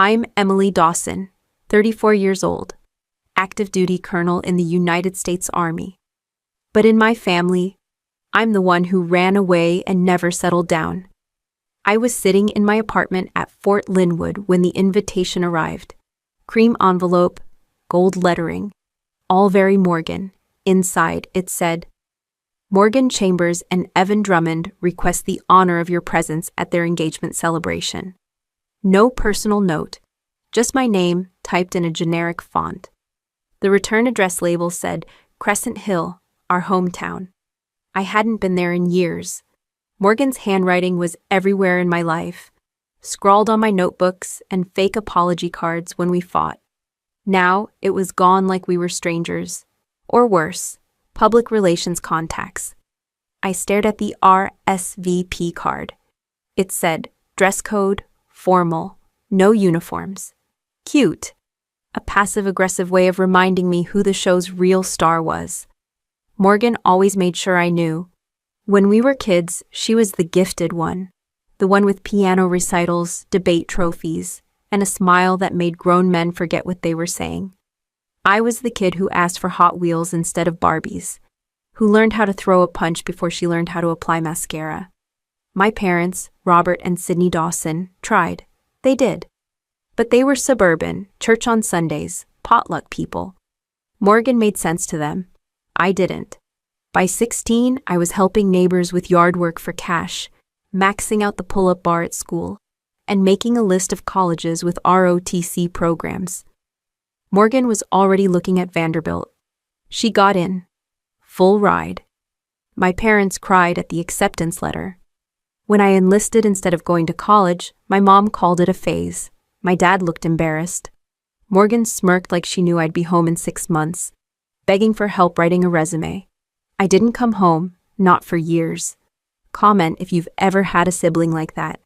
I'm Emily Dawson, 34 years old, active duty colonel in the United States Army. But in my family, I'm the one who ran away and never settled down. I was sitting in my apartment at Fort Linwood when the invitation arrived. Cream envelope, gold lettering, all very Morgan. Inside, it said, Morgan Chambers and Evan Drummond request the honor of your presence at their engagement celebration. No personal note, just my name typed in a generic font. The return address label said Crescent Hill, our hometown. I hadn't been there in years. Morgan's handwriting was everywhere in my life, scrawled on my notebooks and fake apology cards when we fought. Now it was gone like we were strangers, or worse, public relations contacts. I stared at the RSVP card. It said, dress code, formal, no uniforms. Cute. A passive-aggressive way of reminding me who the show's real star was. Morgan always made sure I knew. When we were kids, she was the gifted one, the one with piano recitals, debate trophies, and a smile that made grown men forget what they were saying. I was the kid who asked for Hot Wheels instead of Barbies, who learned how to throw a punch before she learned how to apply mascara. My parents, Robert and Sydney Dawson, tried. They did. But they were suburban, church on Sundays, potluck people. Morgan made sense to them. I didn't. By 16, I was helping neighbors with yard work for cash, maxing out the pull-up bar at school, and making a list of colleges with ROTC programs. Morgan was already looking at Vanderbilt. She got in. Full ride. My parents cried at the acceptance letter. When I enlisted instead of going to college, my mom called it a phase. My dad looked embarrassed. Morgan smirked like she knew I'd be home in 6 months, begging for help writing a resume. I didn't come home, not for years. Comment if you've ever had a sibling like that.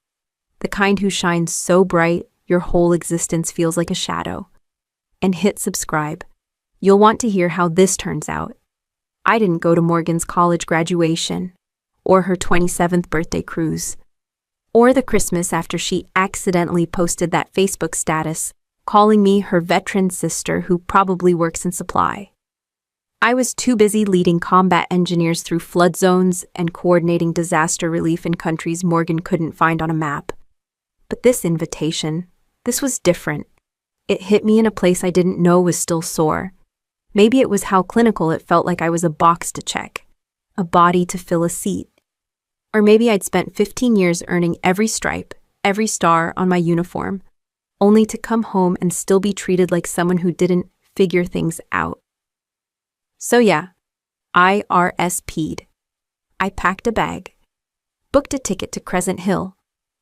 The kind who shines so bright, your whole existence feels like a shadow. And hit subscribe. You'll want to hear how this turns out. I didn't go to Morgan's college graduation, or her 27th birthday cruise, or the Christmas after she accidentally posted that Facebook status, calling me her veteran sister who probably works in supply. I was too busy leading combat engineers through flood zones and coordinating disaster relief in countries Morgan couldn't find on a map. But this invitation, this was different. It hit me in a place I didn't know was still sore. Maybe it was how clinical it felt, like I was a box to check, a body to fill a seat. Or maybe I'd spent 15 years earning every stripe, every star on my uniform, only to come home and still be treated like someone who didn't figure things out. So yeah, I RSP'd. I packed a bag, booked a ticket to Crescent Hill,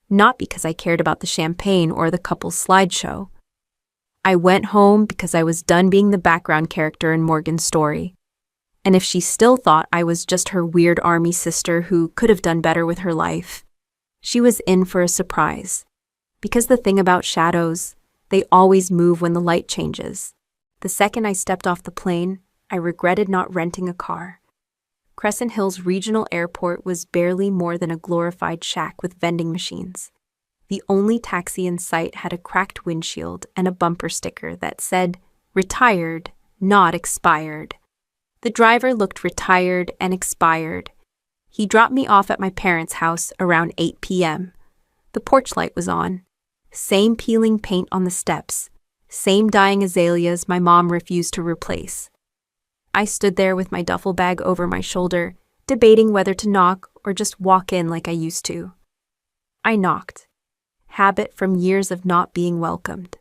not because I cared about the champagne or the couple's slideshow. I went home because I was done being the background character in Morgan's story. And if she still thought I was just her weird army sister who could have done better with her life, she was in for a surprise. Because the thing about shadows, they always move when the light changes. The second I stepped off the plane, I regretted not renting a car. Crescent Hill's regional airport was barely more than a glorified shack with vending machines. The only taxi in sight had a cracked windshield and a bumper sticker that said, "Retired, not expired." The driver looked retired and expired. He dropped me off at my parents' house around 8 p.m. The porch light was on. Same peeling paint on the steps. Same dying azaleas my mom refused to replace. I stood there with my duffel bag over my shoulder, debating whether to knock or just walk in like I used to. I knocked. Habit from years of not being welcomed.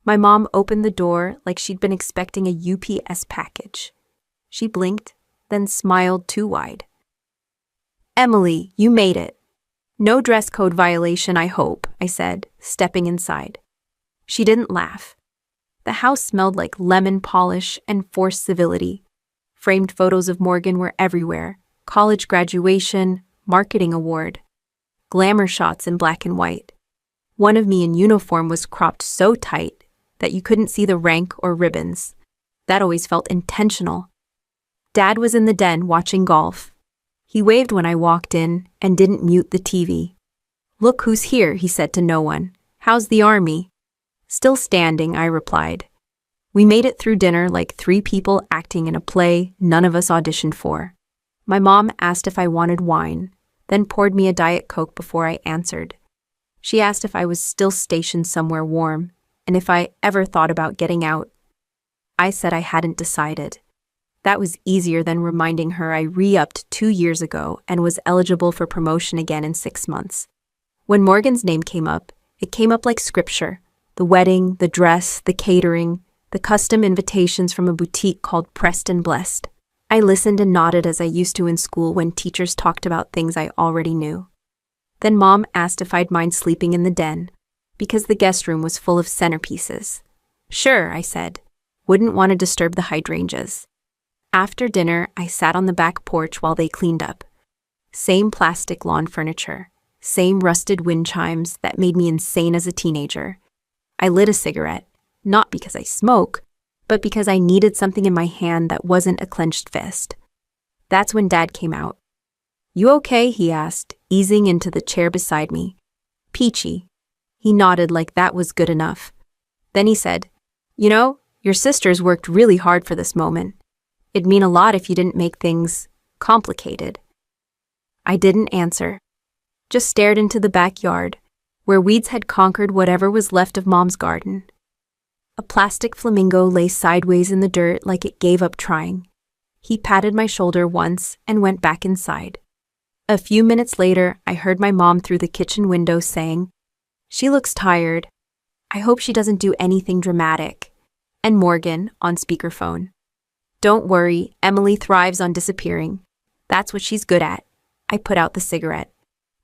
My mom opened the door like she'd been expecting a UPS package. She blinked, then smiled too wide. "Emily, you made it. No dress code violation, I hope," I said, stepping inside. She didn't laugh. The house smelled like lemon polish and forced civility. Framed photos of Morgan were everywhere. College graduation, marketing award. Glamour shots in black and white. One of me in uniform was cropped so tight that you couldn't see the rank or ribbons. That always felt intentional. Dad was in the den watching golf. He waved when I walked in and didn't mute the TV. "Look who's here," he said to no one. "How's the army?" Still standing, I replied. We made it through dinner like three people acting in a play none of us auditioned for. My mom asked if I wanted wine, then poured me a Diet Coke before I answered. She asked if I was still stationed somewhere warm, and if I ever thought about getting out. I said I hadn't decided. That was easier than reminding her I re-upped 2 years ago and was eligible for promotion again in 6 months. When Morgan's name came up, it came up like scripture. The wedding, the dress, the catering, the custom invitations from a boutique called Pressed and Blessed. I listened and nodded as I used to in school when teachers talked about things I already knew. Then Mom asked if I'd mind sleeping in the den, because the guest room was full of centerpieces. Sure, I said. Wouldn't want to disturb the hydrangeas. After dinner, I sat on the back porch while they cleaned up. Same plastic lawn furniture, same rusted wind chimes that made me insane as a teenager. I lit a cigarette, not because I smoke, but because I needed something in my hand that wasn't a clenched fist. That's when Dad came out. You okay? He asked, easing into the chair beside me. Peachy. He nodded like that was good enough. Then he said, You know, your sisters worked really hard for this moment. It'd mean a lot if you didn't make things complicated. I didn't answer, just stared into the backyard, where weeds had conquered whatever was left of Mom's garden. A plastic flamingo lay sideways in the dirt like it gave up trying. He patted my shoulder once and went back inside. A few minutes later, I heard my mom through the kitchen window saying, She looks tired. I hope she doesn't do anything dramatic. And Morgan, on speakerphone. Don't worry, Emily thrives on disappearing. That's what she's good at. I put out the cigarette.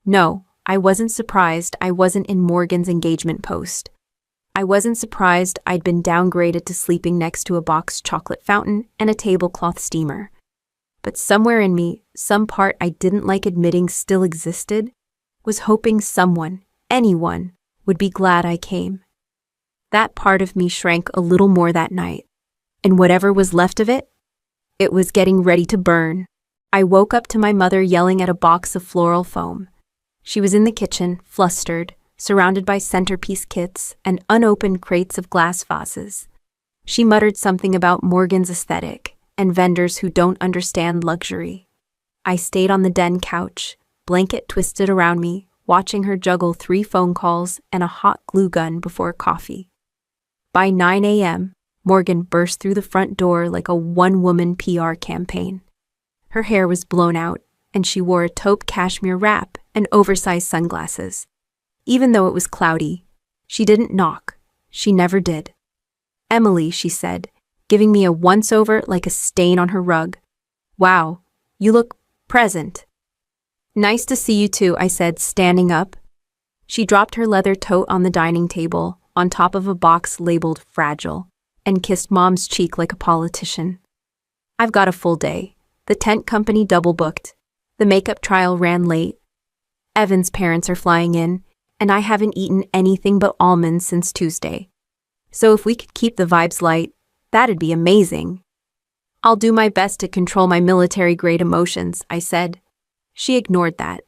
No, I wasn't surprised I wasn't in Morgan's engagement post. I wasn't surprised I'd been downgraded to sleeping next to a boxed chocolate fountain and a tablecloth steamer. But somewhere in me, some part I didn't like admitting still existed, was hoping someone, anyone, would be glad I came. That part of me shrank a little more that night, and whatever was left of it, it was getting ready to burn. I woke up to my mother yelling at a box of floral foam. She was in the kitchen, flustered, surrounded by centerpiece kits and unopened crates of glass vases. She muttered something about Morgan's aesthetic and vendors who don't understand luxury. I stayed on the den couch, blanket twisted around me, watching her juggle 3 phone calls and a hot glue gun before coffee. By 9 a.m., Morgan burst through the front door like a one-woman PR campaign. Her hair was blown out, and she wore a taupe cashmere wrap and oversized sunglasses. Even though it was cloudy, she didn't knock. She never did. Emily, she said, giving me a once-over like a stain on her rug. Wow, you look present. Nice to see you too, I said, standing up. She dropped her leather tote on the dining table, on top of a box labeled Fragile, and kissed Mom's cheek like a politician. I've got a full day. The tent company double-booked. The makeup trial ran late. Evan's parents are flying in, and I haven't eaten anything but almonds since Tuesday. So if we could keep the vibes light, that'd be amazing. I'll do my best to control my military-grade emotions, I said. She ignored that.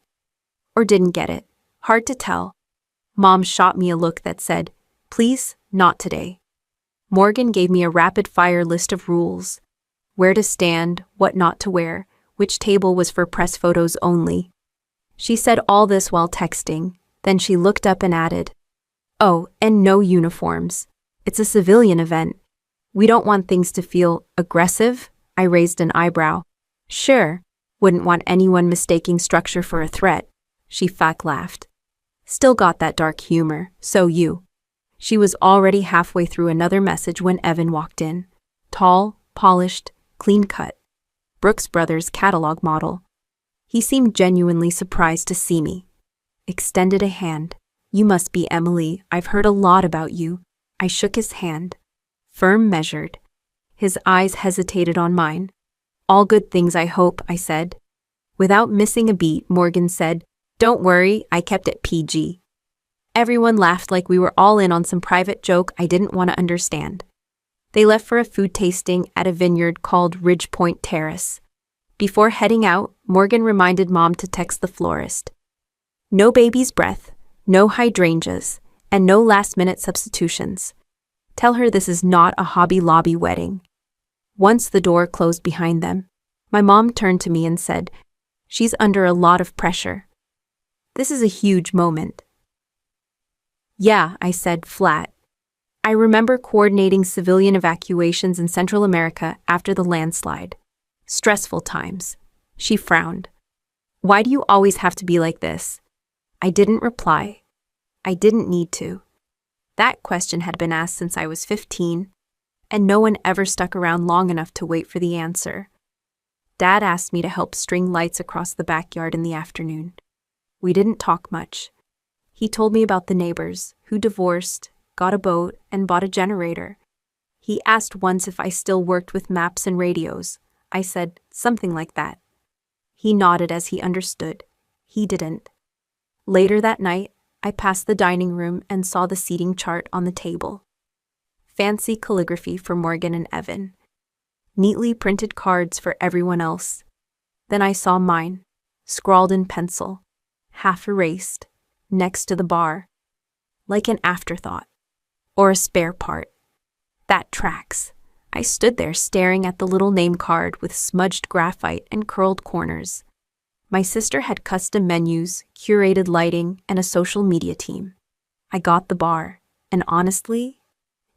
Or didn't get it. Hard to tell. Mom shot me a look that said, Please, not today. Morgan gave me a rapid-fire list of rules. Where to stand, what not to wear, which table was for press photos only. She said all this while texting, then she looked up and added, Oh, and no uniforms. It's a civilian event. We don't want things to feel aggressive. I raised an eyebrow. Sure, wouldn't want anyone mistaking structure for a threat. She fake laughed. Still got that dark humor, so you. She was already halfway through another message when Evan walked in. Tall, polished, clean-cut. Brooks Brothers catalog model. He seemed genuinely surprised to see me. Extended a hand. You must be Emily. I've heard a lot about you. I shook his hand. Firm measured. His eyes hesitated on mine. All good things, I hope, I said. Without missing a beat, Morgan said, Don't worry, I kept it PG. Everyone laughed like we were all in on some private joke I didn't want to understand. They left for a food tasting at a vineyard called Ridgepoint Terrace. Before heading out, Morgan reminded Mom to text the florist. No baby's breath, no hydrangeas, and no last-minute substitutions. Tell her this is not a Hobby Lobby wedding." Once the door closed behind them, my mom turned to me and said, "She's under a lot of pressure. This is a huge moment." "Yeah," I said, flat. I remember coordinating civilian evacuations in Central America after the landslide. Stressful times. She frowned. "Why do you always have to be like this?" I didn't reply. I didn't need to. That question had been asked since I was 15, and no one ever stuck around long enough to wait for the answer. Dad asked me to help string lights across the backyard in the afternoon. We didn't talk much. He told me about the neighbors, who divorced, got a boat, and bought a generator. He asked once if I still worked with maps and radios. I said, something like that. He nodded as he understood. He didn't. Later that night, I passed the dining room and saw the seating chart on the table. Fancy calligraphy for Morgan and Evan. Neatly printed cards for everyone else. Then I saw mine, scrawled in pencil, half erased, next to the bar. Like an afterthought. Or a spare part. That tracks. I stood there staring at the little name card with smudged graphite and curled corners. My sister had custom menus, curated lighting, and a social media team. I got the bar, and honestly,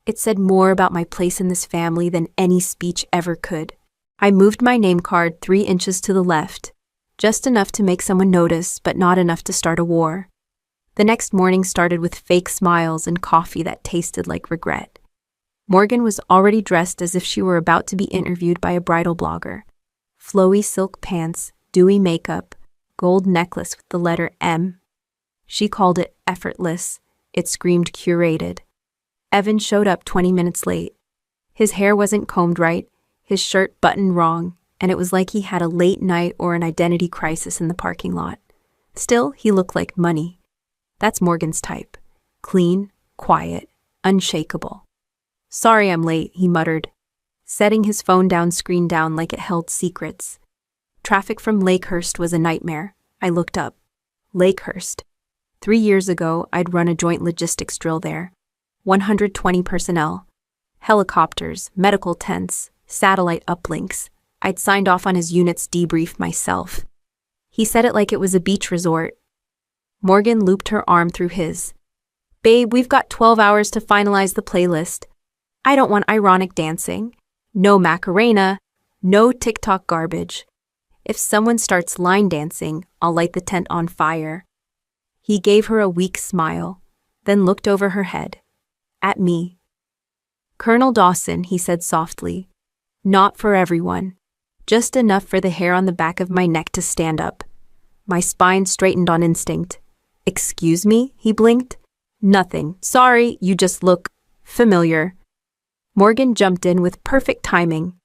it said more about my place in this family than any speech ever could. I moved my name card 3 inches to the left, just enough to make someone notice, but not enough to start a war. The next morning started with fake smiles and coffee that tasted like regret. Morgan was already dressed as if she were about to be interviewed by a bridal blogger. Flowy silk pants, dewy makeup, gold necklace with the letter M. She called it effortless. It screamed curated. Evan showed up 20 minutes late. His hair wasn't combed right, his shirt buttoned wrong, and it was like he had a late night or an identity crisis in the parking lot. Still, he looked like money. That's Morgan's type. Clean, quiet, unshakable. "Sorry I'm late," he muttered, setting his phone screen down like it held secrets. Traffic from Lakehurst was a nightmare. I looked up. Lakehurst. 3 years ago, I'd run a joint logistics drill there. 120 personnel. Helicopters, medical tents, satellite uplinks. I'd signed off on his unit's debrief myself. He said it like it was a beach resort. Morgan looped her arm through his. "Babe, we've got 12 hours to finalize the playlist. I don't want ironic dancing. No Macarena. No TikTok garbage. If someone starts line dancing, I'll light the tent on fire." He gave her a weak smile, then looked over her head. At me. "Colonel Dawson," he said softly. "Not for everyone. Just enough for the hair on the back of my neck to stand up." My spine straightened on instinct. "Excuse me?" he blinked. "Nothing. Sorry, you just look familiar." Morgan jumped in with perfect timing.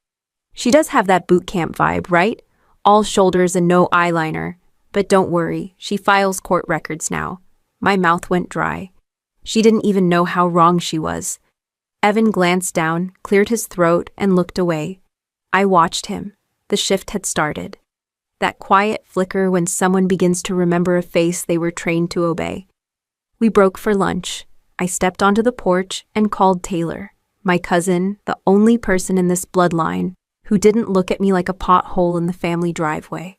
"She does have that boot camp vibe, right? All shoulders and no eyeliner. But don't worry, she files court records now." My mouth went dry. She didn't even know how wrong she was. Evan glanced down, cleared his throat, and looked away. I watched him. The shift had started. That quiet flicker when someone begins to remember a face they were trained to obey. We broke for lunch. I stepped onto the porch and called Taylor, my cousin, the only person in this bloodline who didn't look at me like a pothole in the family driveway.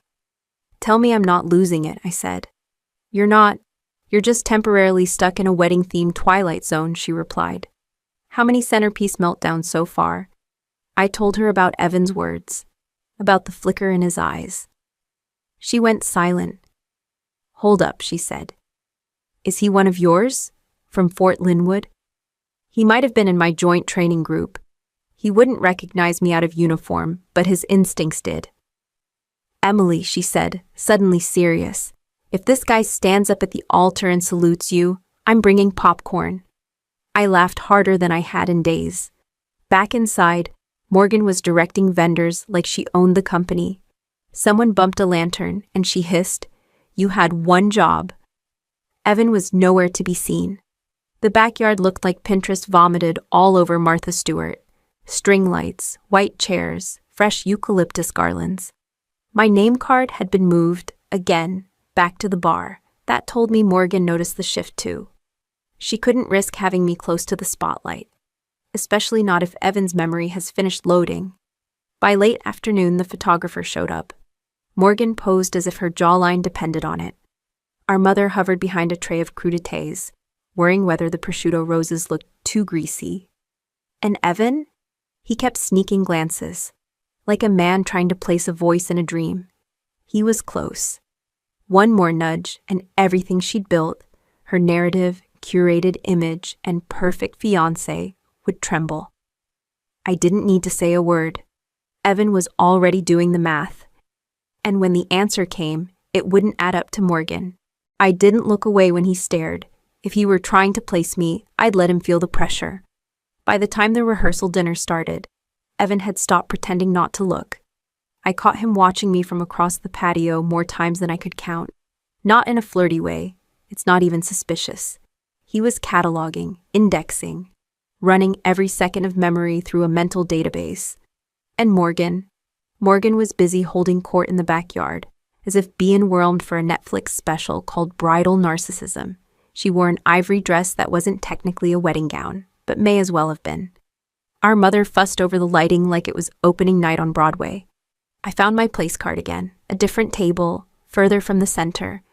"Tell me I'm not losing it," I said. "You're not. You're just temporarily stuck in a wedding-themed twilight zone," she replied. "How many centerpiece meltdowns so far?" I told her about Evan's words, about the flicker in his eyes. She went silent. "Hold up," she said. "Is he one of yours? From Fort Linwood?" He might have been in my joint training group. He wouldn't recognize me out of uniform, but his instincts did. "Emily," she said, suddenly serious, "if this guy stands up at the altar and salutes you, I'm bringing popcorn." I laughed harder than I had in days. Back inside, Morgan was directing vendors like she owned the company. Someone bumped a lantern, and she hissed, "You had one job." Evan was nowhere to be seen. The backyard looked like Pinterest vomited all over Martha Stewart. String lights, white chairs, fresh eucalyptus garlands. My name card had been moved, again, back to the bar. That told me Morgan noticed the shift too. She couldn't risk having me close to the spotlight. especially not if Evan's memory has finished loading. By late afternoon, the photographer showed up. Morgan posed as if her jawline depended on it. Our mother hovered behind a tray of crudités, worrying whether the prosciutto roses looked too greasy. And Evan? He kept sneaking glances, like a man trying to place a voice in a dream. He was close. One more nudge, and everything she'd built, her narrative, curated image, and perfect fiancé, would tremble. I didn't need to say a word. Evan was already doing the math. And when the answer came, it wouldn't add up to Morgan. I didn't look away when he stared. If he were trying to place me, I'd let him feel the pressure. By the time the rehearsal dinner started, Evan had stopped pretending not to look. I caught him watching me from across the patio more times than I could count. Not in a flirty way. It's not even suspicious. He was cataloging, indexing, running every second of memory through a mental database. And Morgan was busy holding court in the backyard, as if being whelmed for a Netflix special called Bridal Narcissism. She wore an ivory dress that wasn't technically a wedding gown, but may as well have been. Our mother fussed over the lighting like it was opening night on Broadway. I found my place card again, a different table, further from the center.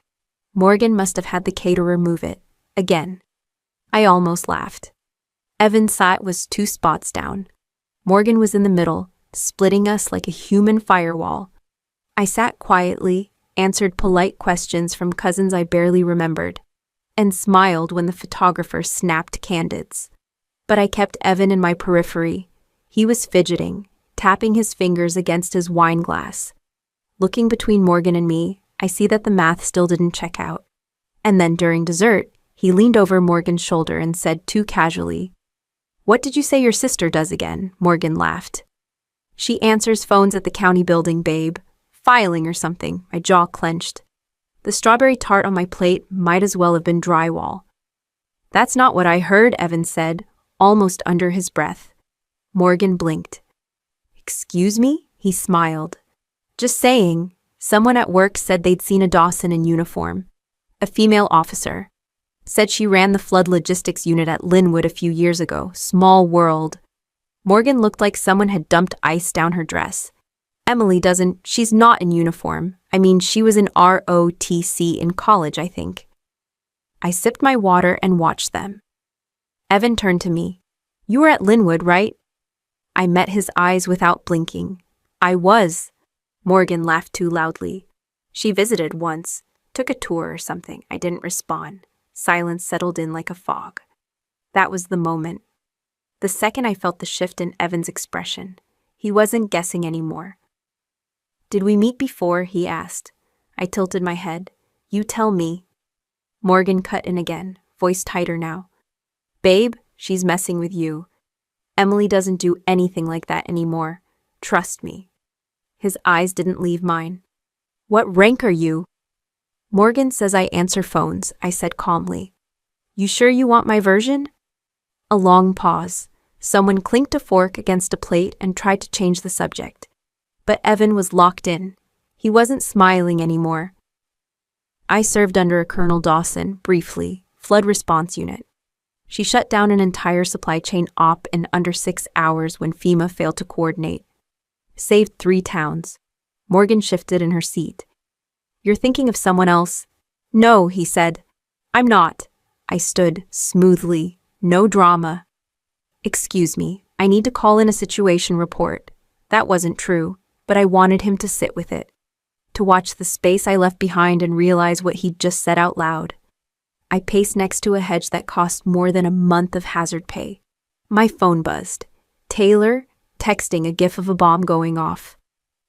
Morgan must have had the caterer move it, again. I almost laughed. Evan's sat was 2 spots down. Morgan was in the middle, splitting us like a human firewall. I sat quietly, answered polite questions from cousins I barely remembered, and smiled when the photographer snapped candids. But I kept Evan in my periphery. He was fidgeting, tapping his fingers against his wine glass. Looking between Morgan and me, I see that the math still didn't check out. And then during dessert, he leaned over Morgan's shoulder and said too casually, "What did you say your sister does again?" Morgan laughed. "She answers phones at the county building, babe. Filing or something." My jaw clenched. The strawberry tart on my plate might as well have been drywall. "That's not what I heard," Evan said, almost under his breath. Morgan blinked. "Excuse me?" He smiled. "Just saying. Someone at work said they'd seen a Dawson in uniform. A female officer. Said she ran the flood logistics unit at Linwood a few years ago. Small world." Morgan looked like someone had dumped ice down her dress. "Emily doesn't, she's not in uniform. I mean, she was in ROTC in college, I think." I sipped my water and watched them. Evan turned to me. "You were at Linwood, right?" I met his eyes without blinking. "I was." Morgan laughed too loudly. "She visited once, took a tour or something." I didn't respond. Silence settled in like a fog. That was the moment. The second I felt the shift in Evan's expression. He wasn't guessing anymore. "Did we meet before?" he asked. I tilted my head. "You tell me." Morgan cut in again, voice tighter now. "Babe, she's messing with you. Emily doesn't do anything like that anymore. Trust me." His eyes didn't leave mine. "What rank are you?" "Morgan says I answer phones," I said calmly. "You sure you want my version?" A long pause. Someone clinked a fork against a plate and tried to change the subject. But Evan was locked in. He wasn't smiling anymore. "I served under a Colonel Dawson, briefly, flood response unit. She shut down an entire supply chain op in under 6 hours when FEMA failed to coordinate. Saved 3 towns. Morgan shifted in her seat. "You're thinking of someone else." "No," he said. "I'm not." I stood, smoothly. No drama. "Excuse me, I need to call in a situation report." That wasn't true, but I wanted him to sit with it. To watch the space I left behind and realize what he'd just said out loud. I paced next to a hedge that cost more than a month of hazard pay. My phone buzzed. Taylor, texting a gif of a bomb going off.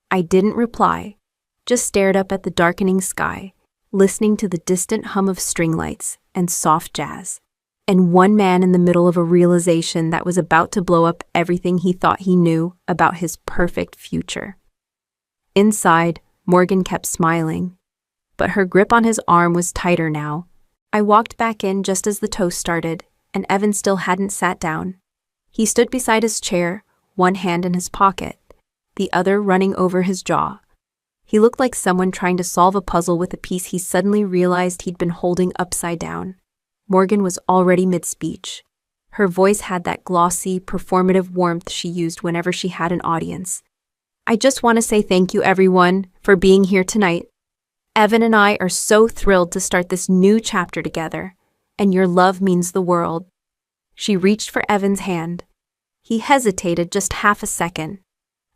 I didn't reply, just stared up at the darkening sky, listening to the distant hum of string lights and soft jazz, and one man in the middle of a realization that was about to blow up everything he thought he knew about his perfect future. Inside, Morgan kept smiling, but her grip on his arm was tighter now. I walked back in just as the toast started, and Evan still hadn't sat down. He stood beside his chair, one hand in his pocket, the other running over his jaw. He looked like someone trying to solve a puzzle with a piece he suddenly realized he'd been holding upside down. Morgan was already mid-speech. Her voice had that glossy, performative warmth she used whenever she had an audience. I just want to say thank you, everyone, for being here tonight. Evan and I are so thrilled to start this new chapter together, and your love means the world. She reached for Evan's hand. He hesitated just half a second,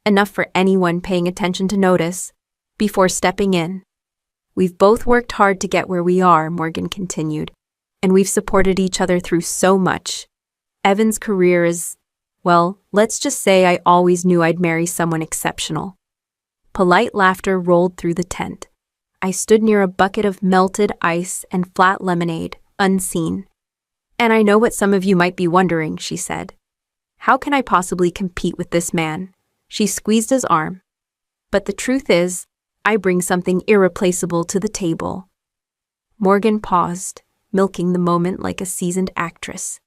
enough for anyone paying attention to notice, before stepping in. We've both worked hard to get where we are, Morgan continued, and we've supported each other through so much. Evan's career is, well, let's just say I always knew I'd marry someone exceptional. Polite laughter rolled through the tent. I stood near a bucket of melted ice and flat lemonade, unseen. And I know what some of you might be wondering, she said. How can I possibly compete with this man? She squeezed his arm. But the truth is, I bring something irreplaceable to the table. Morgan paused, milking the moment like a seasoned actress.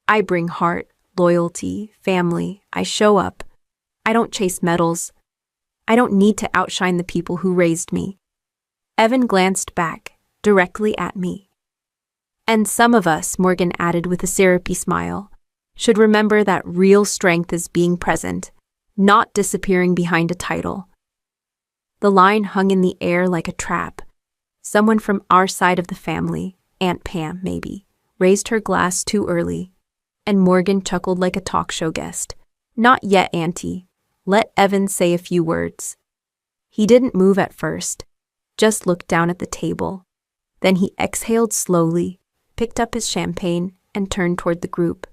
I bring heart, loyalty, family. I show up. I don't chase medals. I don't need to outshine the people who raised me. Evan glanced back, directly at me. And some of us, Morgan added with a syrupy smile, should remember that real strength is being present, not disappearing behind a title. The line hung in the air like a trap. Someone from our side of the family, Aunt Pam maybe, raised her glass too early, and Morgan chuckled like a talk show guest. Not yet, Auntie. Let Evan say a few words. He didn't move at first, just looked down at the table. Then he exhaled slowly, picked up his champagne, and turned toward the group.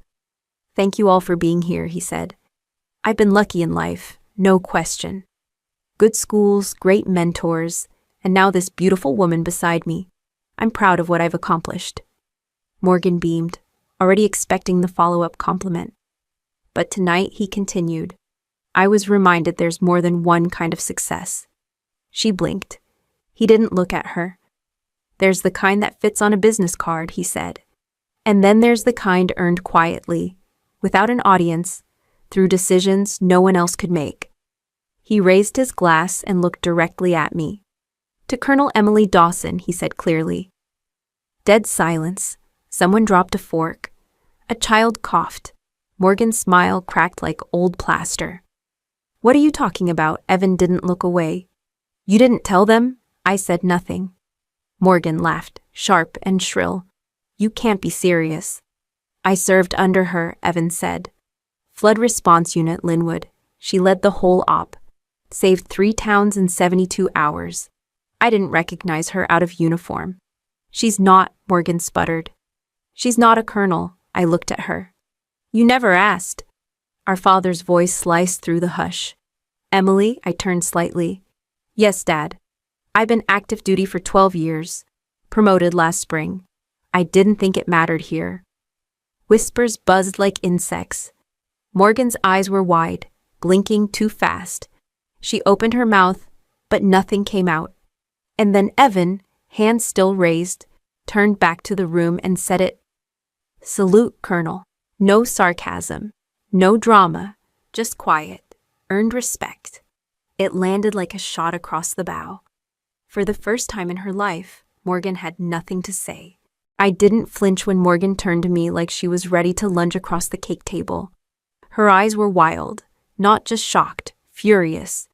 Thank you all for being here, he said. I've been lucky in life, no question. Good schools, great mentors, and now this beautiful woman beside me. I'm proud of what I've accomplished. Morgan beamed, already expecting the follow-up compliment. But tonight, he continued, I was reminded there's more than one kind of success. She blinked. He didn't look at her. There's the kind that fits on a business card, he said. And then there's the kind earned quietly, without an audience, through decisions no one else could make. He raised his glass and looked directly at me. To Colonel Emily Dawson, he said clearly. Dead silence. Someone dropped a fork. A child coughed. Morgan's smile cracked like old plaster. What are you talking about? Evan didn't look away. You didn't tell them? I said nothing. Morgan laughed, sharp and shrill. You can't be serious. I served under her, Evan said. Flood Response Unit, Linwood. She led the whole op. Saved 3 towns in 72 hours. I didn't recognize her out of uniform. She's not, Morgan sputtered. She's not a colonel. I looked at her. You never asked. Our father's voice sliced through the hush. Emily, I turned slightly. Yes, Dad. I've been active duty for 12 years. Promoted last spring. I didn't think it mattered here. Whispers buzzed like insects. Morgan's eyes were wide, blinking too fast. She opened her mouth, but nothing came out. And then Evan, hands still raised, turned back to the room and said it. Salute, Colonel. No sarcasm. No drama. Just quiet. Earned respect. It landed like a shot across the bow. For the first time in her life, Morgan had nothing to say. I didn't flinch when Morgan turned to me like she was ready to lunge across the cake table. Her eyes were wild, not just shocked, furious.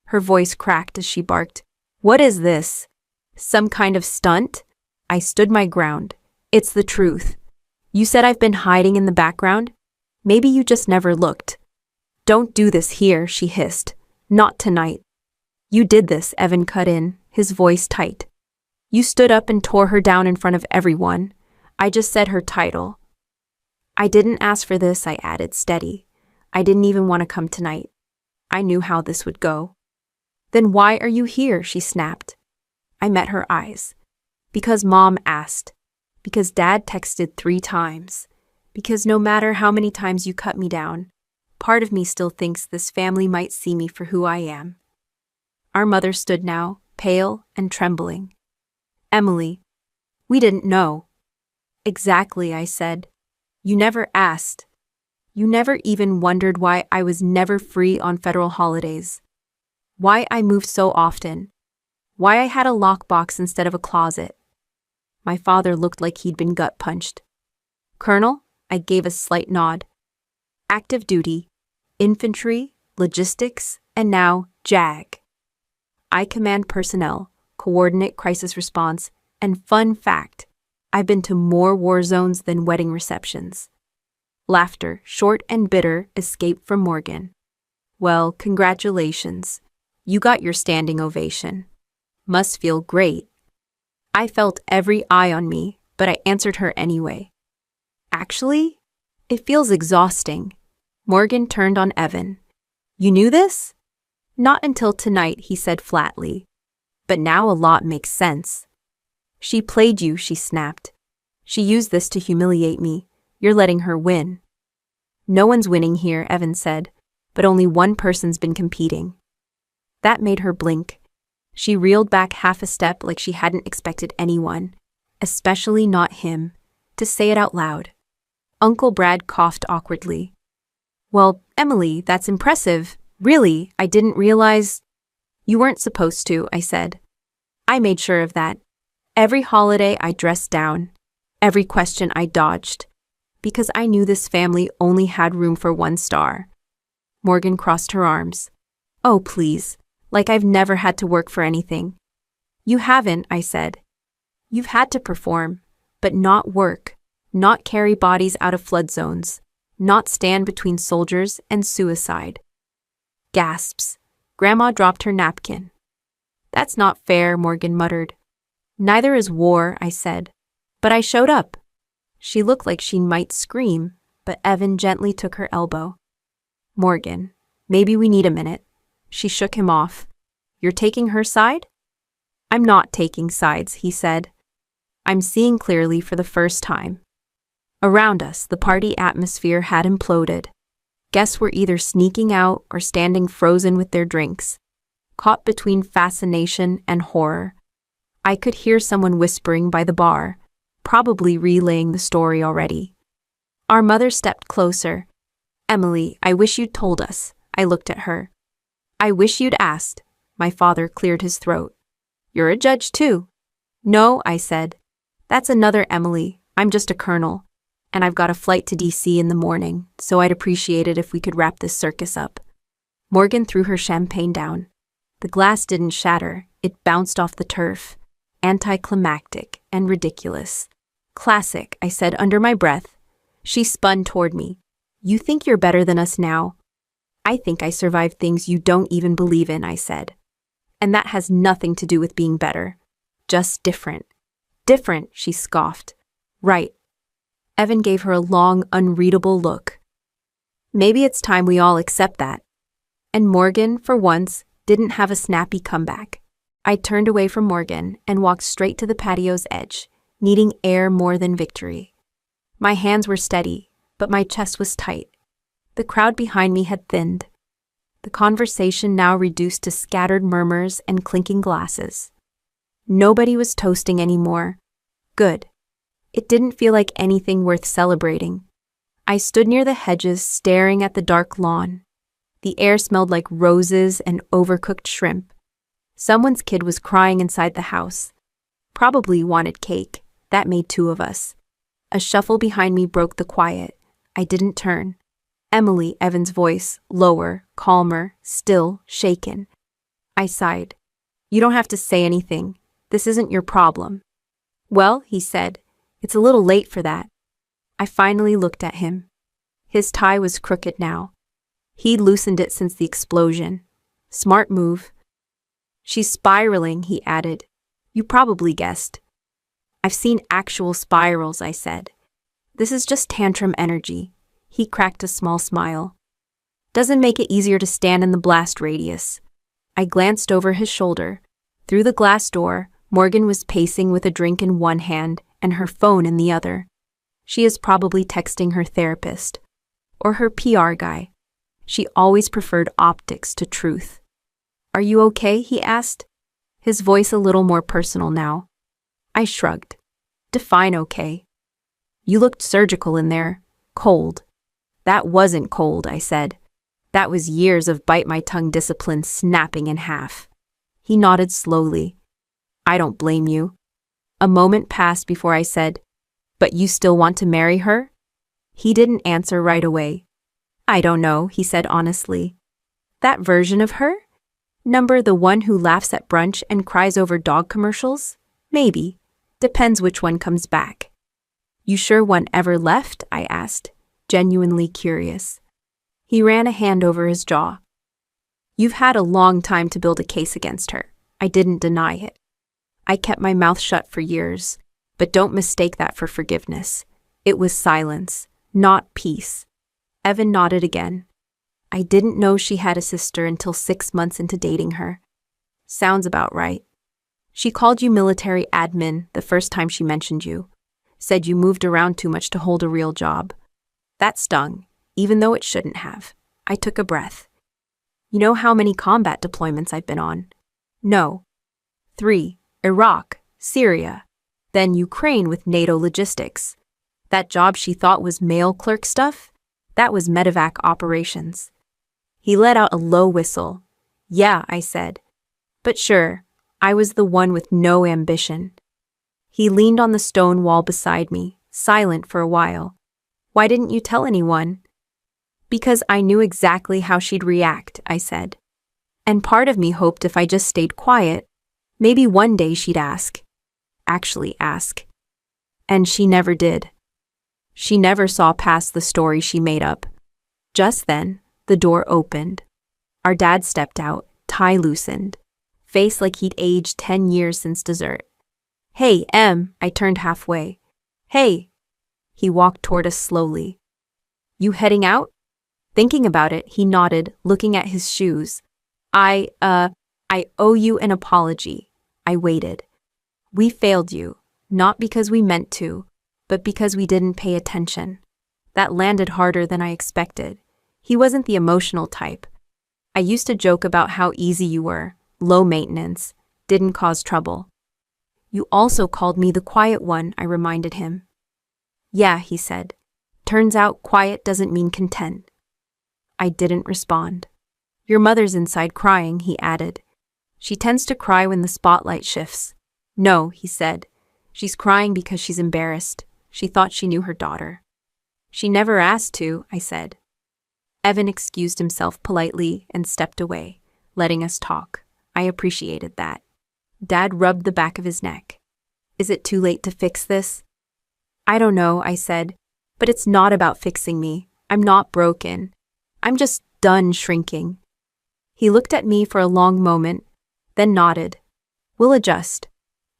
Her voice cracked as she barked, What is this? Some kind of stunt? I stood my ground. It's the truth. You said I've been hiding in the background? Maybe you just never looked. Don't do this here, she hissed. Not tonight. You did this, Evan cut in, his voice tight. You stood up and tore her down in front of everyone. I just said her title. I didn't ask for this, I added, steady. I didn't even want to come tonight. I knew how this would go. Then why are you here? She snapped. I met her eyes. Because Mom asked. Because Dad texted 3 times. Because no matter how many times you cut me down, part of me still thinks this family might see me for who I am. Our mother stood now, pale and trembling. Emily, we didn't know. Exactly, I said. You never asked. You never even wondered why I was never free on federal holidays. Why I moved so often. Why I had a lockbox instead of a closet. My father looked like he'd been gut-punched. Colonel, I gave a slight nod. Active duty, infantry, logistics, and now JAG. I command personnel, coordinate crisis response, and fun fact, I've been to more war zones than wedding receptions. Laughter, short and bitter, escaped from Morgan. Well, congratulations. You got your standing ovation. Must feel great. I felt every eye on me, but I answered her anyway. Actually, it feels exhausting. Morgan turned on Evan. You knew this? Not until tonight, he said flatly. But now a lot makes sense. She played you, she snapped. She used this to humiliate me. You're letting her win. No one's winning here, Evan said, but only one person's been competing. That made her blink. She reeled back half a step like she hadn't expected anyone, especially not him, to say it out loud. Uncle Brad coughed awkwardly. Well, Emily, that's impressive. Really, I didn't realize. You weren't supposed to, I said. I made sure of that. Every holiday I dressed down. Every question I dodged. Because I knew this family only had room for one star. Morgan crossed her arms. Oh, please. Like I've never had to work for anything. You haven't, I said. You've had to perform, but not work, not carry bodies out of flood zones, not stand between soldiers and suicide. Gasps. Grandma dropped her napkin. That's not fair, Morgan muttered. Neither is war, I said. But I showed up. She looked like she might scream, but Evan gently took her elbow. Morgan, maybe we need a minute. She shook him off. You're taking her side? I'm not taking sides, he said. I'm seeing clearly for the first time. Around us, the party atmosphere had imploded. Guests were either sneaking out or standing frozen with their drinks, caught between fascination and horror. I could hear someone whispering by the bar, probably relaying the story already. Our mother stepped closer. Emily, I wish you'd told us. I looked at her. I wish you'd asked. My father cleared his throat. You're a judge too. No, I said. That's another Emily. I'm just a colonel. And I've got a flight to DC in the morning, so I'd appreciate it if we could wrap this circus up. Morgan threw her champagne down. The glass didn't shatter. It bounced off the turf. Anticlimactic and ridiculous. Classic, I said under my breath. She spun toward me. You think you're better than us now? I think I survived things you don't even believe in, I said. And that has nothing to do with being better. Just different. Different, she scoffed. Right. Evan gave her a long, unreadable look. Maybe it's time we all accept that. And Morgan, for once, didn't have a snappy comeback. I turned away from Morgan and walked straight to the patio's edge, needing air more than victory. My hands were steady, but my chest was tight. The crowd behind me had thinned. The conversation now reduced to scattered murmurs and clinking glasses. Nobody was toasting anymore. Good. It didn't feel like anything worth celebrating. I stood near the hedges, staring at the dark lawn. The air smelled like roses and overcooked shrimp. Someone's kid was crying inside the house. Probably wanted cake. That made two of us. A shuffle behind me broke the quiet. I didn't turn. Emily, Evan's voice, lower, calmer, still, shaken. I sighed. You don't have to say anything. This isn't your problem. Well, he said, it's a little late for that. I finally looked at him. His tie was crooked now. He'd loosened it since the explosion. Smart move. She's spiraling, he added. You probably guessed. I've seen actual spirals, I said. This is just tantrum energy. He cracked a small smile. Doesn't make it easier to stand in the blast radius. I glanced over his shoulder. Through the glass door, Morgan was pacing with a drink in one hand and her phone in the other. She is probably texting her therapist. Or her PR guy. She always preferred optics to truth. Are you okay? He asked. His voice a little more personal now. I shrugged. Define okay. You looked surgical in there. Cold. That wasn't cold, I said. That was years of bite-my-tongue discipline snapping in half. He nodded slowly. I don't blame you. A moment passed before I said, But you still want to marry her? He didn't answer right away. I don't know, he said honestly. That version of her? Number the one who laughs at brunch and cries over dog commercials? Maybe. Depends which one comes back. You sure one ever left? I asked, genuinely curious. He ran a hand over his jaw. You've had a long time to build a case against her. I didn't deny it. I kept my mouth shut for years, but don't mistake that for forgiveness. It was silence, not peace. Evan nodded again. I didn't know she had a sister until 6 months into dating her. Sounds about right. She called you military admin the first time she mentioned you. Said you moved around too much to hold a real job. That stung, even though it shouldn't have. I took a breath. You know how many combat deployments I've been on? No. 3. Iraq, Syria, then Ukraine with NATO logistics. That job she thought was mail clerk stuff? That was medevac operations. He let out a low whistle. Yeah, I said. But sure, I was the one with no ambition. He leaned on the stone wall beside me, silent for a while. Why didn't you tell anyone? Because I knew exactly how she'd react, I said. And part of me hoped if I just stayed quiet, maybe one day she'd ask. Actually ask. And she never did. She never saw past the story she made up. Just then, the door opened. Our dad stepped out, tie loosened, face like he'd aged 10 years since dessert. Hey, Em, I turned halfway. Hey. He walked toward us slowly. You heading out? Thinking about it, he nodded, looking at his shoes. I owe you an apology. I waited. We failed you, not because we meant to, but because we didn't pay attention. That landed harder than I expected. He wasn't the emotional type. I used to joke about how easy you were, low maintenance, didn't cause trouble. You also called me the quiet one, I reminded him. Yeah, he said. Turns out quiet doesn't mean content. I didn't respond. Your mother's inside crying, he added. She tends to cry when the spotlight shifts. No, he said. She's crying because she's embarrassed. She thought she knew her daughter. She never asked to, I said. Evan excused himself politely and stepped away, letting us talk. I appreciated that. Dad rubbed the back of his neck. Is it too late to fix this? I don't know, I said, but it's not about fixing me. I'm not broken. I'm just done shrinking. He looked at me for a long moment, then nodded. We'll adjust.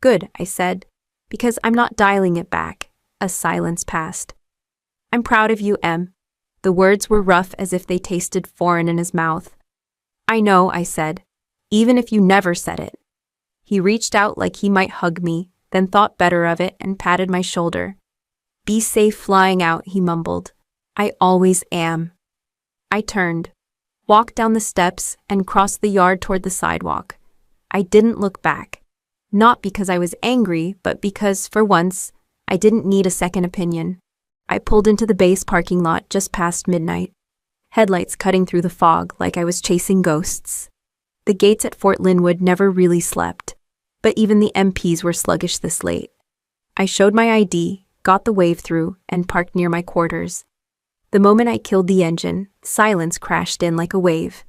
Good, I said, because I'm not dialing it back. A silence passed. I'm proud of you, Em. The words were rough as if they tasted foreign in his mouth. I know, I said, even if you never said it. He reached out like he might hug me, then thought better of it and patted my shoulder. Be safe flying out, he mumbled. I always am. I turned, walked down the steps, and crossed the yard toward the sidewalk. I didn't look back. Not because I was angry, but because, for once, I didn't need a second opinion. I pulled into the base parking lot just past midnight, headlights cutting through the fog like I was chasing ghosts. The gates at Fort Linwood never really slept, but even the MPs were sluggish this late. I showed my ID, got the wave through, and parked near my quarters. The moment I killed the engine, silence crashed in like a wave.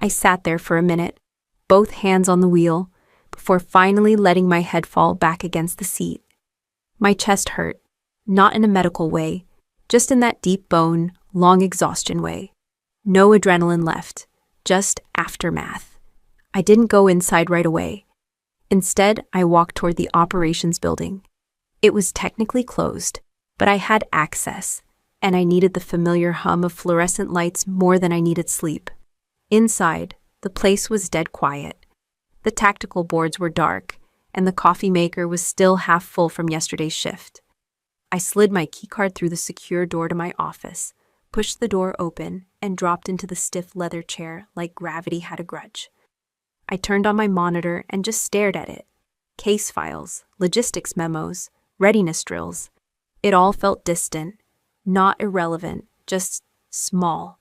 I sat there for a minute, both hands on the wheel, before finally letting my head fall back against the seat. My chest hurt, not in a medical way, just in that deep bone, long exhaustion way. No adrenaline left, just aftermath. I didn't go inside right away. Instead, I walked toward the operations building. It was technically closed, but I had access, and I needed the familiar hum of fluorescent lights more than I needed sleep. Inside, the place was dead quiet. The tactical boards were dark, and the coffee maker was still half full from yesterday's shift. I slid my keycard through the secure door to my office, pushed the door open, and dropped into the stiff leather chair like gravity had a grudge. I turned on my monitor and just stared at it. Case files, logistics memos, readiness drills. It all felt distant, not irrelevant, just small.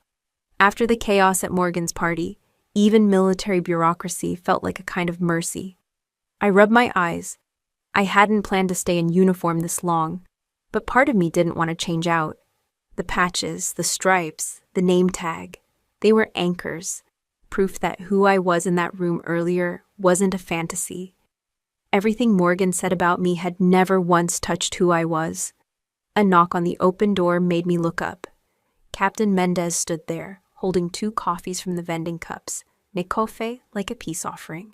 After the chaos at Morgan's party, even military bureaucracy felt like a kind of mercy. I rubbed my eyes. I hadn't planned to stay in uniform this long, but part of me didn't want to change out. The patches, the stripes, the name tag, they were anchors, proof that who I was in that room earlier wasn't a fantasy. Everything Morgan said about me had never once touched who I was. A knock on the open door made me look up. Captain Mendez stood there, holding 2 coffees from the vending cups, Necofe like a peace offering.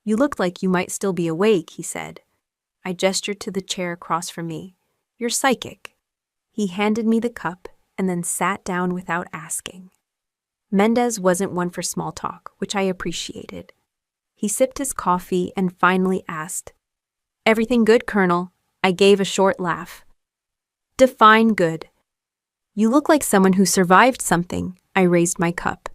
"You look like you might still be awake," he said. I gestured to the chair across from me. "You're psychic." He handed me the cup and then sat down without asking. Mendez wasn't one for small talk, which I appreciated. He sipped his coffee and finally asked, "Everything good, Colonel?" I gave a short laugh. "Define good." "You look like someone who survived something." I raised my cup.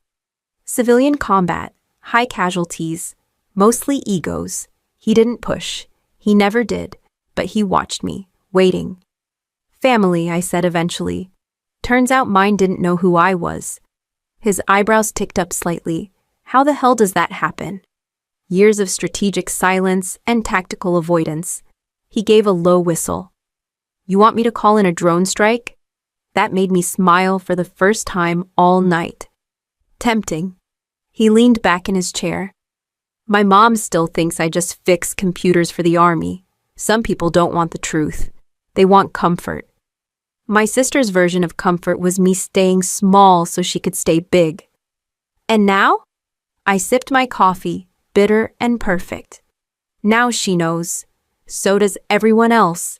"Civilian combat, high casualties, mostly egos." He didn't push. He never did, but he watched me, waiting. "Family," I said eventually. "Turns out mine didn't know who I was." His eyebrows ticked up slightly. "How the hell does that happen?" "Years of strategic silence and tactical avoidance." He gave a low whistle. "You want me to call in a drone strike?" That made me smile for the first time all night. Tempting. He leaned back in his chair. "My mom still thinks I just fix computers for the army. Some people don't want the truth. They want comfort. My sister's version of comfort was me staying small so she could stay big. And now?" I sipped my coffee, bitter and perfect. "Now she knows. So does everyone else."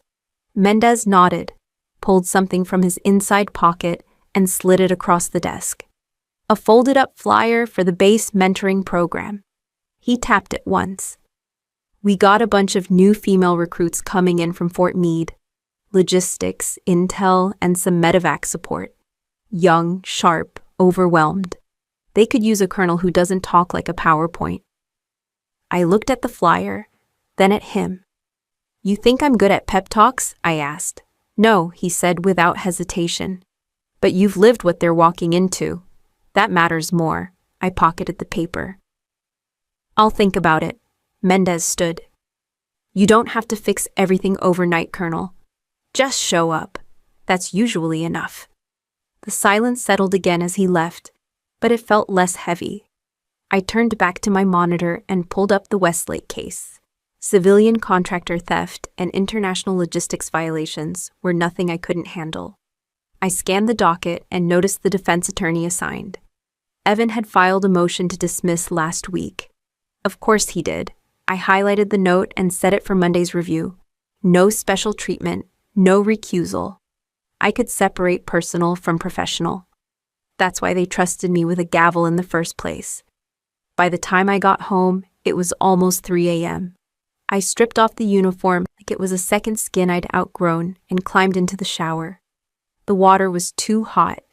Mendez nodded, pulled something from his inside pocket, and slid it across the desk. A folded-up flyer for the base mentoring program. He tapped it once. "We got a bunch of new female recruits coming in from Fort Meade. Logistics, intel, and some medevac support. Young, sharp, overwhelmed. They could use a colonel who doesn't talk like a PowerPoint." I looked at the flyer, then at him. "You think I'm good at pep talks?" I asked. "No," he said without hesitation. "But you've lived what they're walking into. That matters more." I pocketed the paper. "I'll think about it." Mendez stood. "You don't have to fix everything overnight, Colonel. Just show up. That's usually enough." The silence settled again as he left, but it felt less heavy. I turned back to my monitor and pulled up the Westlake case. Civilian contractor theft and international logistics violations were nothing I couldn't handle. I scanned the docket and noticed the defense attorney assigned. Evan had filed a motion to dismiss last week. Of course he did. I highlighted the note and set it for Monday's review. No special treatment, no recusal. I could separate personal from professional. That's why they trusted me with a gavel in the first place. By the time I got home, it was almost 3 a.m. I stripped off the uniform like it was a second skin I'd outgrown and climbed into the shower. The water was too hot.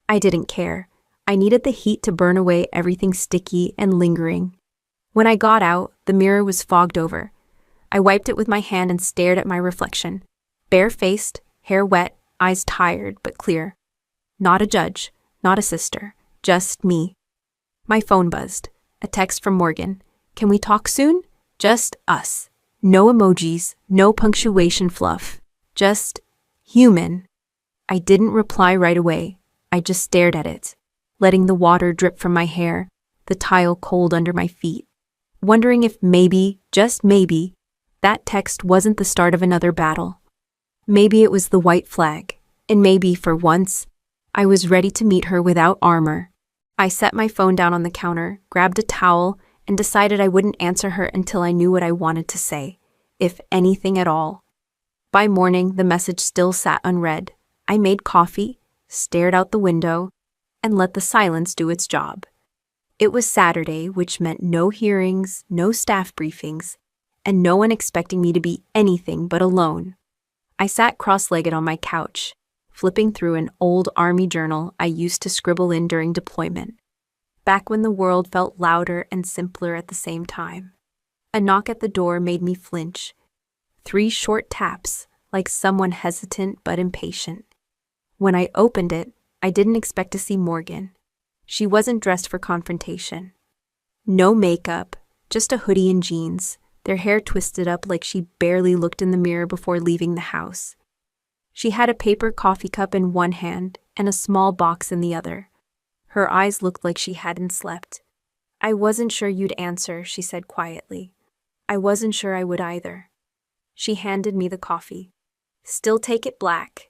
I didn't care. I needed the heat to burn away everything sticky and lingering. When I got out, the mirror was fogged over. I wiped it with my hand and stared at my reflection. Bare-faced, hair wet, eyes tired but clear. Not a judge, not a sister, just me. My phone buzzed. A text from Morgan. "Can we talk soon?" Just us. No emojis, no punctuation fluff. Just human. I didn't reply right away. I just stared at it, letting the water drip from my hair, the tile cold under my feet, wondering if maybe, just maybe, that text wasn't the start of another battle. Maybe it was the white flag, and maybe, for once, I was ready to meet her without armor. I set my phone down on the counter, grabbed a towel, and decided I wouldn't answer her until I knew what I wanted to say, if anything at all. By morning, the message still sat unread. I made coffee, stared out the window, and let the silence do its job. It was Saturday, which meant no hearings, no staff briefings, and no one expecting me to be anything but alone. I sat cross-legged on my couch, flipping through an old Army journal I used to scribble in during deployment, back when the world felt louder and simpler at the same time. A knock at the door made me flinch. 3 short taps, like someone hesitant but impatient. When I opened it, I didn't expect to see Morgan. She wasn't dressed for confrontation. No makeup, just a hoodie and jeans, their hair twisted up like she barely looked in the mirror before leaving the house. She had a paper coffee cup in one hand and a small box in the other. Her eyes looked like she hadn't slept. "I wasn't sure you'd answer," she said quietly. "I wasn't sure I would either." She handed me the coffee. "Still take it black."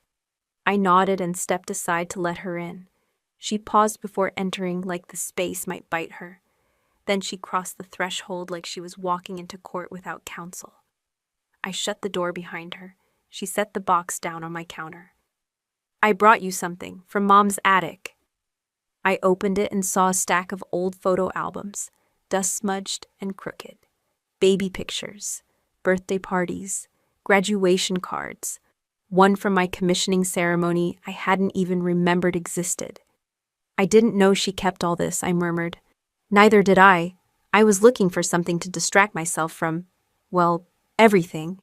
I nodded and stepped aside to let her in. She paused before entering like the space might bite her. Then she crossed the threshold like she was walking into court without counsel. I shut the door behind her. She set the box down on my counter. "I brought you something from Mom's attic." I opened it and saw a stack of old photo albums, dust-smudged and crooked. Baby pictures, birthday parties, graduation cards. One from my commissioning ceremony I hadn't even remembered existed. "I didn't know she kept all this," I murmured. "Neither did I. I was looking for something to distract myself from, well, everything."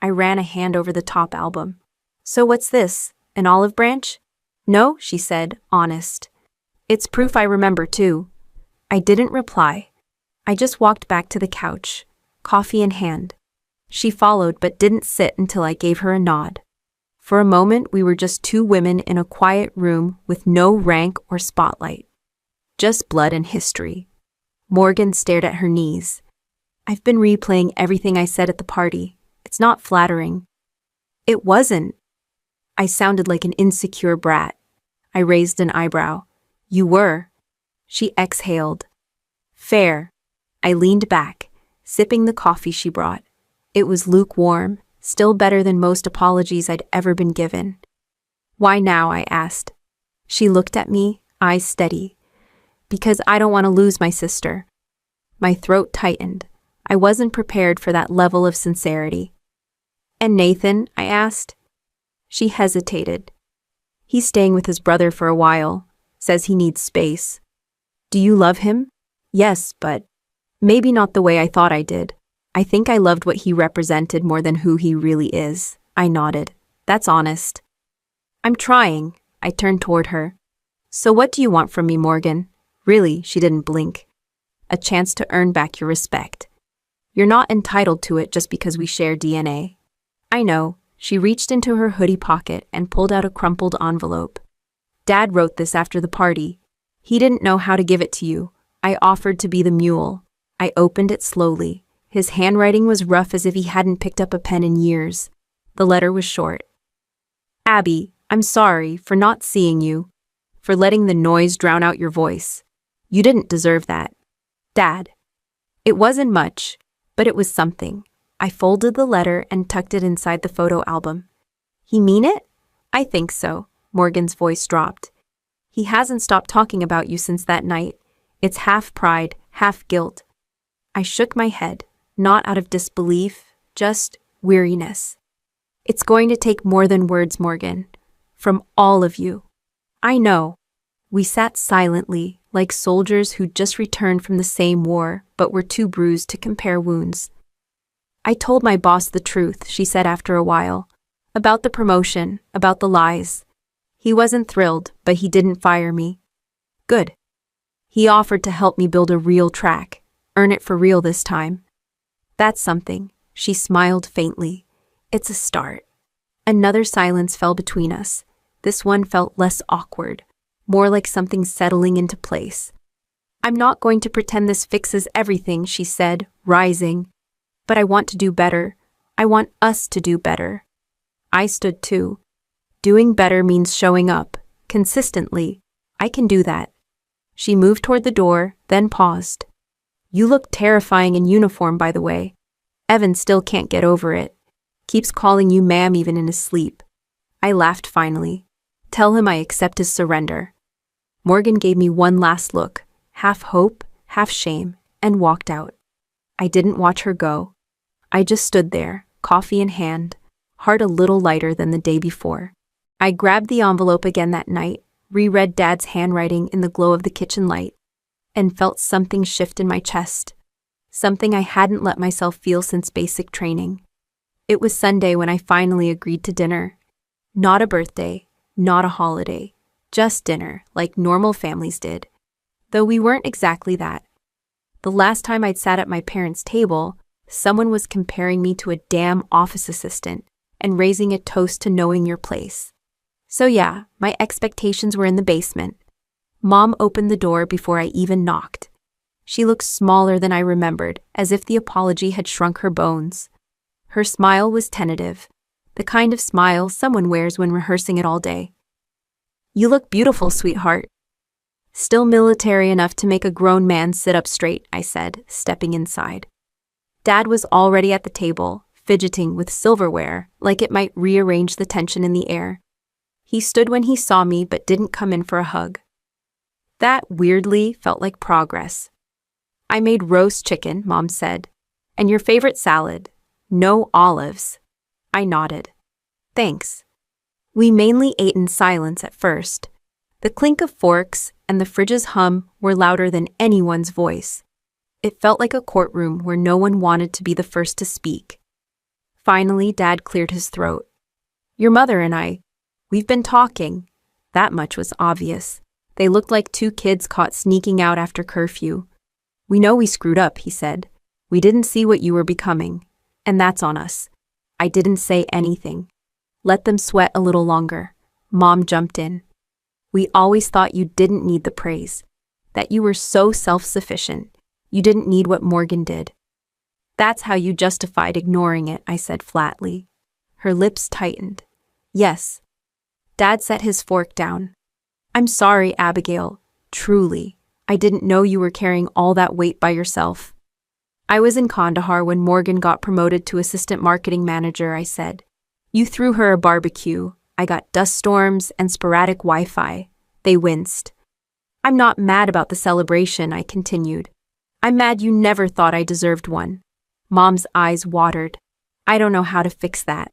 I ran a hand over the top album. "So what's this? An olive branch?" "No," she said, honest. "It's proof I remember, too." I didn't reply. I just walked back to the couch, coffee in hand. She followed but didn't sit until I gave her a nod. For a moment, we were just two women in a quiet room with no rank or spotlight. Just blood and history. Morgan stared at her knees. "I've been replaying everything I said at the party. It's not flattering." "It wasn't." I sounded like an insecure brat. I raised an eyebrow. "You were." She exhaled. "Fair." I leaned back, sipping the coffee she brought. It was lukewarm, still better than most apologies I'd ever been given. "Why now?" I asked. She looked at me, eyes steady. "Because I don't want to lose my sister." My throat tightened. I wasn't prepared for that level of sincerity. "And Nathan?" I asked. She hesitated. "He's staying with his brother for a while. Says he needs space." "Do you love him?" "Yes, but maybe not the way I thought I did. I think I loved what he represented more than who he really is." I nodded. "That's honest." "I'm trying." I turned toward her. "So what do you want from me, Morgan?" Really, she didn't blink. "A chance to earn back your respect. You're not entitled to it just because we share DNA." "I know." She reached into her hoodie pocket and pulled out a crumpled envelope. "Dad wrote this after the party. He didn't know how to give it to you. I offered to be the mule." I opened it slowly. His handwriting was rough as if he hadn't picked up a pen in years. The letter was short. "Abby, I'm sorry for not seeing you, for letting the noise drown out your voice. You didn't deserve that. Dad." It wasn't much, but it was something. I folded the letter and tucked it inside the photo album. "He mean it?" "I think so." Morgan's voice dropped. "He hasn't stopped talking about you since that night. It's half pride, half guilt." I shook my head, not out of disbelief, just weariness. "It's going to take more than words, Morgan. From all of you." "I know." We sat silently, like soldiers who'd just returned from the same war, but were too bruised to compare wounds. "I told my boss the truth," she said after a while. "About the promotion, about the lies. He wasn't thrilled, but he didn't fire me." "Good." "He offered to help me build a real track, earn it for real this time." "That's something." She smiled faintly. "It's a start." Another silence fell between us. This one felt less awkward, more like something settling into place. "I'm not going to pretend this fixes everything," she said, rising. "But I want to do better. I want us to do better." I stood too. Doing better means showing up, consistently. I can do that. She moved toward the door, then paused. "You look terrifying in uniform, by the way. Evan still can't get over it. Keeps calling you ma'am even in his sleep." I laughed finally. "Tell him I accept his surrender." Morgan gave me one last look, half hope, half shame, and walked out. I didn't watch her go. I just stood there, coffee in hand, heart a little lighter than the day before. I grabbed the envelope again that night, reread Dad's handwriting in the glow of the kitchen light, and felt something shift in my chest. Something I hadn't let myself feel since basic training. It was Sunday when I finally agreed to dinner. Not a birthday, not a holiday, just dinner, like normal families did. Though we weren't exactly that. The last time I'd sat at my parents' table, someone was comparing me to a damn office assistant, and raising a toast to knowing your place. So yeah, my expectations were in the basement. Mom opened the door before I even knocked. She looked smaller than I remembered, as if the apology had shrunk her bones. Her smile was tentative, the kind of smile someone wears when rehearsing it all day. "You look beautiful, sweetheart." "Still military enough to make a grown man sit up straight," I said, stepping inside. Dad was already at the table, fidgeting with silverware, like it might rearrange the tension in the air. He stood when he saw me but didn't come in for a hug. That weirdly felt like progress. "I made roast chicken," Mom said. "And your favorite salad. No olives." I nodded. "Thanks." We mainly ate in silence at first. The clink of forks and the fridge's hum were louder than anyone's voice. It felt like a courtroom where no one wanted to be the first to speak. Finally, Dad cleared his throat. "Your mother and we've been talking." That much was obvious. They looked like two kids caught sneaking out after curfew. "We know we screwed up," he said. "We didn't see what you were becoming. And that's on us." I didn't say anything. Let them sweat a little longer. Mom jumped in. "We always thought you didn't need the praise. That you were so self-sufficient. You didn't need what Morgan did." "That's how you justified ignoring it," I said flatly. Her lips tightened. "Yes." Dad set his fork down. "I'm sorry, Abigail. Truly. I didn't know you were carrying all that weight by yourself." "I was in Kandahar when Morgan got promoted to assistant marketing manager," I said. "You threw her a barbecue. I got dust storms and sporadic Wi-Fi." They winced. "I'm not mad about the celebration," I continued. "I'm mad you never thought I deserved one." Mom's eyes watered. "I don't know how to fix that."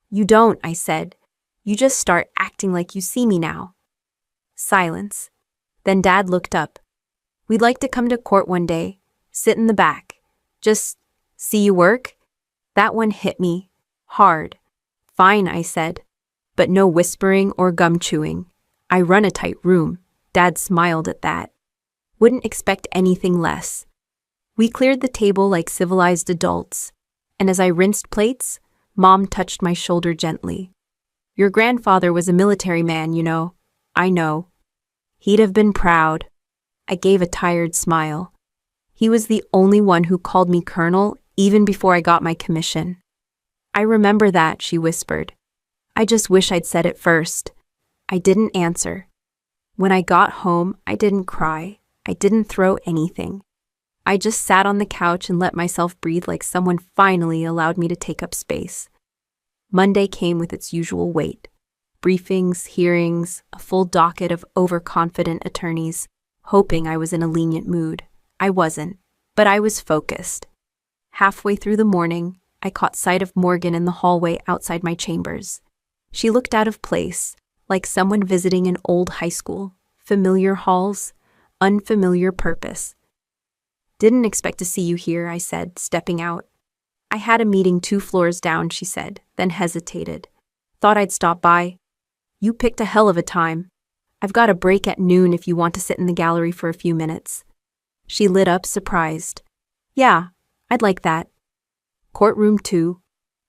"You don't," I said. "You just start acting like you see me now." Silence. Then Dad looked up. "We'd like to come to court one day. Sit in the back. Just see you work." That one hit me. Hard. "Fine," I said. But no whispering or gum chewing. I run a tight room. Dad smiled at that. Wouldn't expect anything less. We cleared the table like civilized adults, and as I rinsed plates, Mom touched my shoulder gently. "Your grandfather was a military man, you know." "I know." "He'd have been proud." I gave a tired smile. He was the only one who called me Colonel even before I got my commission. "I remember that," she whispered. "I just wish I'd said it first." I didn't answer. When I got home, I didn't cry. I didn't throw anything. I just sat on the couch and let myself breathe like someone finally allowed me to take up space. Monday came with its usual weight. Briefings, hearings, a full docket of overconfident attorneys, hoping I was in a lenient mood. I wasn't, but I was focused. Halfway through the morning, I caught sight of Morgan in the hallway outside my chambers. She looked out of place, like someone visiting an old high school. Familiar halls, unfamiliar purpose. "Didn't expect to see you here," I said, stepping out. "I had a meeting 2 floors down," she said, then hesitated. "Thought I'd stop by." "You picked a hell of a time. I've got a break at noon if you want to sit in the gallery for a few minutes." She lit up, surprised. "Yeah, I'd like that." "Courtroom 2.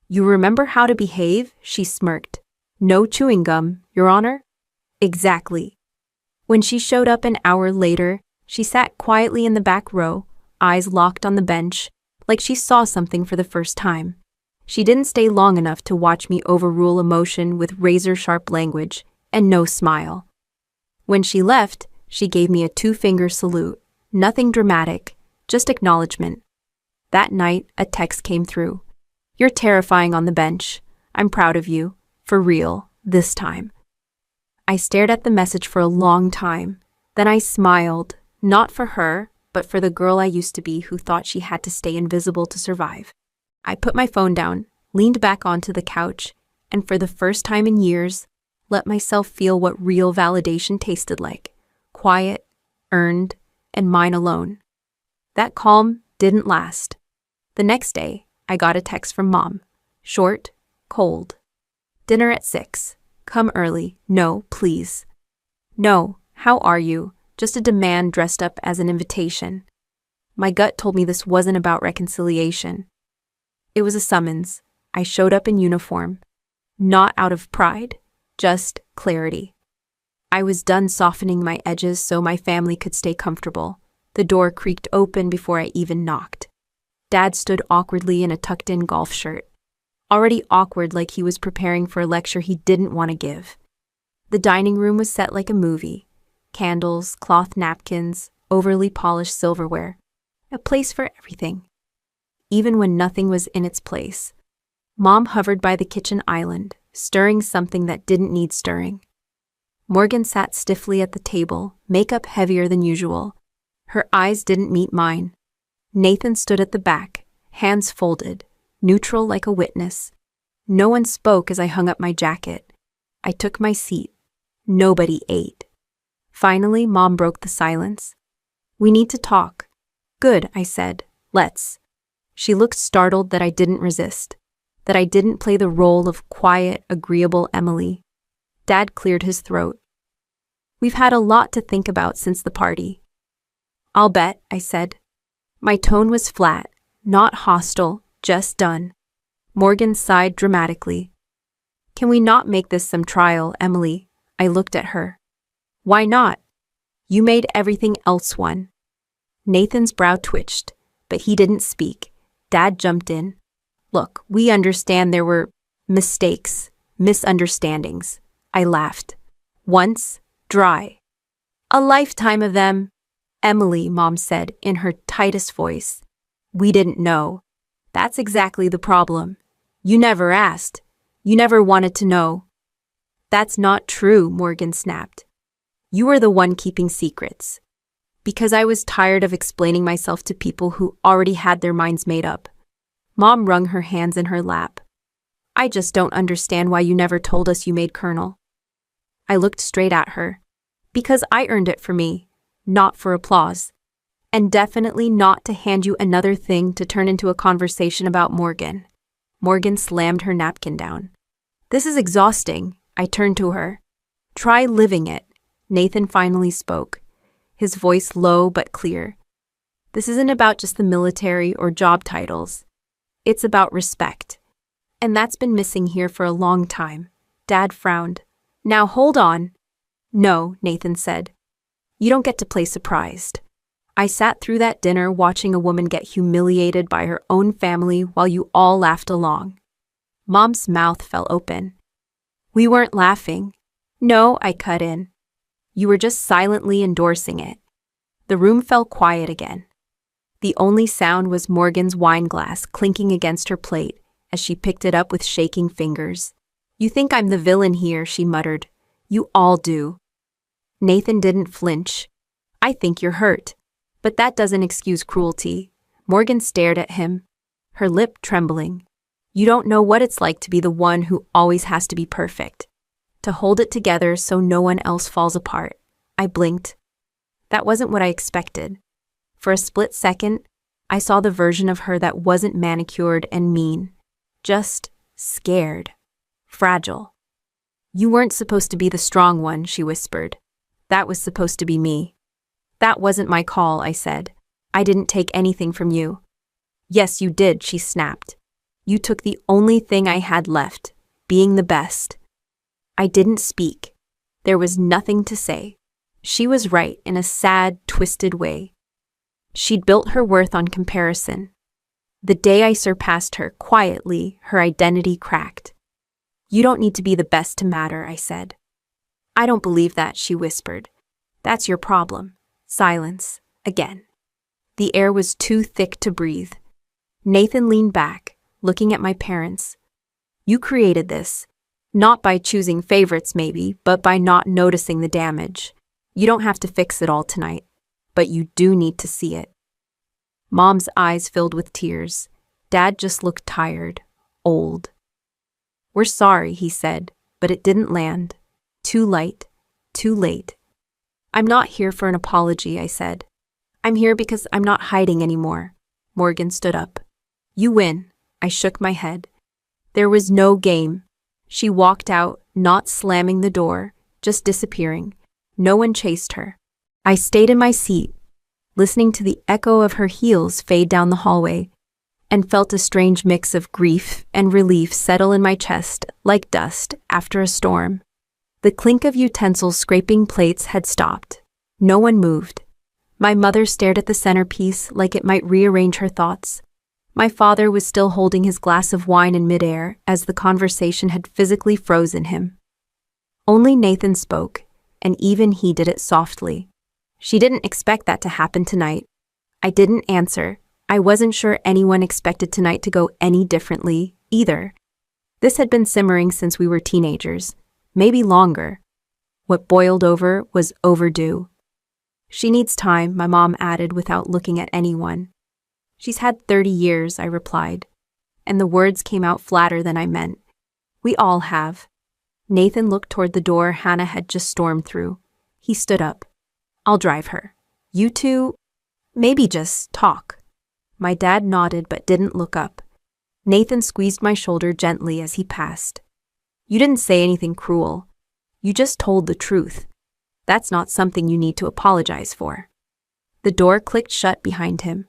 You remember how to behave?" She smirked. "No chewing gum, Your Honor?" "Exactly." When she showed up an hour later, she sat quietly in the back row, eyes locked on the bench, like she saw something for the first time. She didn't stay long enough to watch me overrule emotion with razor-sharp language, and no smile. When she left, she gave me a 2-finger salute. Nothing dramatic, just acknowledgement. That night, a text came through. "You're terrifying on the bench. I'm proud of you. For real, this time." I stared at the message for a long time. Then I smiled, not for her, but for the girl I used to be who thought she had to stay invisible to survive. I put my phone down, leaned back onto the couch, and for the first time in years, let myself feel what real validation tasted like. Quiet, earned, and mine alone. That calm didn't last. The next day, I got a text from Mom. Short, cold. "Dinner at 6. Come early. No, please." "No, how are you?" Just a demand dressed up as an invitation. My gut told me this wasn't about reconciliation. It was a summons. I showed up in uniform. Not out of pride, just clarity. I was done softening my edges so my family could stay comfortable. The door creaked open before I even knocked. Dad stood awkwardly in a tucked-in golf shirt. Already awkward, like he was preparing for a lecture he didn't want to give. The dining room was set like a movie. Candles, cloth napkins, overly polished silverware. A place for everything. Even when nothing was in its place. Mom hovered by the kitchen island, stirring something that didn't need stirring. Morgan sat stiffly at the table, makeup heavier than usual. Her eyes didn't meet mine. Nathan stood at the back, hands folded, neutral like a witness. No one spoke as I hung up my jacket. I took my seat. Nobody ate. Finally, Mom broke the silence. "We need to talk." "Good," I said. "Let's." She looked startled that I didn't resist, that I didn't play the role of quiet, agreeable Emily. Dad cleared his throat. "We've had a lot to think about since the party." "I'll bet," I said. My tone was flat, not hostile, just done. Morgan sighed dramatically. "Can we not make this some trial, Emily?" I looked at her. "Why not? You made everything else one." Nathan's brow twitched, but he didn't speak. Dad jumped in. "Look, we understand there were mistakes, misunderstandings." I laughed. "Once, dry. A lifetime of them." "Emily," Mom said in her tightest voice. "We didn't know. That's exactly the problem. You never asked. You never wanted to know." "That's not true," Morgan snapped. "You were the one keeping secrets." Because I was tired of explaining myself to people who already had their minds made up. Mom wrung her hands in her lap. "I just don't understand why you never told us you made Colonel." I looked straight at her. "Because I earned it for me, not for applause. And definitely not to hand you another thing to turn into a conversation about Morgan." Morgan slammed her napkin down. "This is exhausting." I turned to her. "Try living it." Nathan finally spoke, his voice low but clear. "This isn't about just the military or job titles. It's about respect. And that's been missing here for a long time." Dad frowned. "Now hold on." "No," Nathan said. "You don't get to play surprised. I sat through that dinner watching a woman get humiliated by her own family while you all laughed along." Mom's mouth fell open. "We weren't laughing." "No," I cut in. "You were just silently endorsing it." The room fell quiet again. The only sound was Morgan's wine glass clinking against her plate as she picked it up with shaking fingers. "You think I'm the villain here," she muttered. "You all do." Nathan didn't flinch. "I think you're hurt. But that doesn't excuse cruelty." Morgan stared at him, her lip trembling. "You don't know what it's like to be the one who always has to be perfect. To hold it together so no one else falls apart." I blinked. That wasn't what I expected. For a split second, I saw the version of her that wasn't manicured and mean. Just scared. Fragile. "You weren't supposed to be the strong one," she whispered. "That was supposed to be me." "That wasn't my call," I said. "I didn't take anything from you." "Yes, you did," she snapped. "You took the only thing I had left, being the best." I didn't speak. There was nothing to say. She was right in a sad, twisted way. She'd built her worth on comparison. The day I surpassed her, quietly, her identity cracked. "You don't need to be the best to matter," I said. "I don't believe that," she whispered. "That's your problem." Silence, again. The air was too thick to breathe. Nathan leaned back, looking at my parents. "You created this. Not by choosing favorites, maybe, but by not noticing the damage. You don't have to fix it all tonight, but you do need to see it." Mom's eyes filled with tears. Dad just looked tired, old. "We're sorry," he said, but it didn't land. Too light, too late. "I'm not here for an apology," I said. "I'm here because I'm not hiding anymore." Morgan stood up. "You win." I shook my head. There was no game. She walked out, not slamming the door, just disappearing. No one chased her. I stayed in my seat, listening to the echo of her heels fade down the hallway. and felt a strange mix of grief and relief settle in my chest like dust after a storm. The clink of utensils scraping plates had stopped. No one moved. My mother stared at the centerpiece like it might rearrange her thoughts. My father was still holding his glass of wine in midair as the conversation had physically frozen him. Only Nathan spoke, and even he did it softly. "She didn't expect that to happen tonight." I didn't answer. I wasn't sure anyone expected tonight to go any differently, either. This had been simmering since we were teenagers, maybe longer. What boiled over was overdue. "She needs time," my mom added without looking at anyone. "She's had 30 years, I replied. And the words came out flatter than I meant. "We all have." Nathan looked toward the door Hannah had just stormed through. He stood up. "I'll drive her. You two, maybe just talk." My dad nodded but didn't look up. Nathan squeezed my shoulder gently as he passed. "You didn't say anything cruel. You just told the truth. That's not something you need to apologize for." The door clicked shut behind him.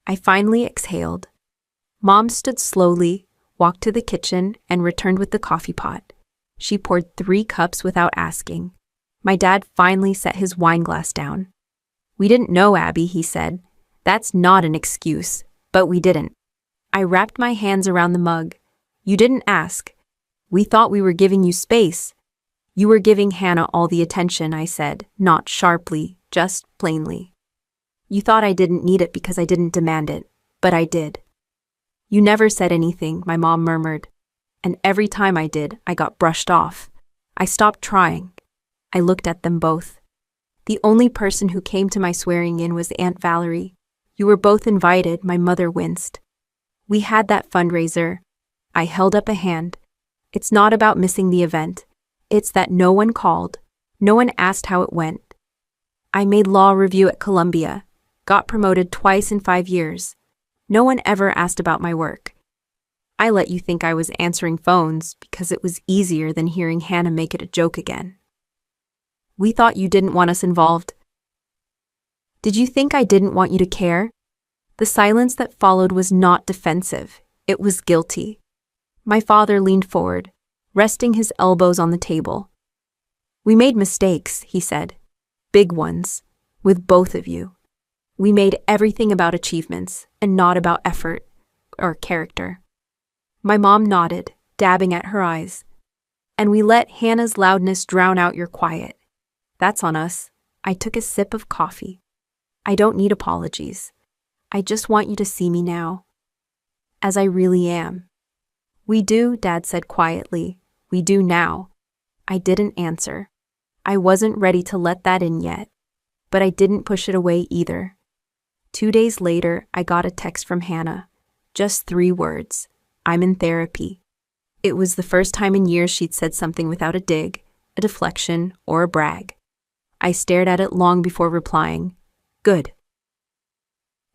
I finally exhaled. Mom stood slowly, walked to the kitchen, and returned with the coffee pot. She poured 3 cups without asking. My dad finally set his wine glass down. "We didn't know, Abby," he said. "That's not an excuse, but we didn't." I wrapped my hands around the mug. "You didn't ask. We thought we were giving you space." "You were giving Hannah all the attention," I said, not sharply, just plainly. "You thought I didn't need it because I didn't demand it, but I did." "You never said anything," my mom murmured. "And every time I did, I got brushed off. I stopped trying." I looked at them both. The only person who came to my swearing in was Aunt Valerie. "You were both invited," my mother winced. "We had that fundraiser." I held up a hand. "It's not about missing the event. It's that no one called. No one asked how it went. I made law review at Columbia. Got promoted twice in 5 years. No one ever asked about my work. I let you think I was answering phones because it was easier than hearing Hannah make it a joke again. We thought you didn't want us involved." "Did you think I didn't want you to care?" The silence that followed was not defensive. It was guilty. My father leaned forward, resting his elbows on the table. "We made mistakes," he said. "Big ones. With both of you. We made everything about achievements and not about effort or character." My mom nodded, dabbing at her eyes. "And we let Hannah's loudness drown out your quiet. That's on us." I took a sip of coffee. "I don't need apologies. I just want you to see me now, as I really am." "We do," Dad said quietly. "We do now." I didn't answer. I wasn't ready to let that in yet, but I didn't push it away either. 2 days later, I got a text from Hannah. Just 3 words. "I'm in therapy." It was the first time in years she'd said something without a dig, a deflection, or a brag. I stared at it long before replying. "Good."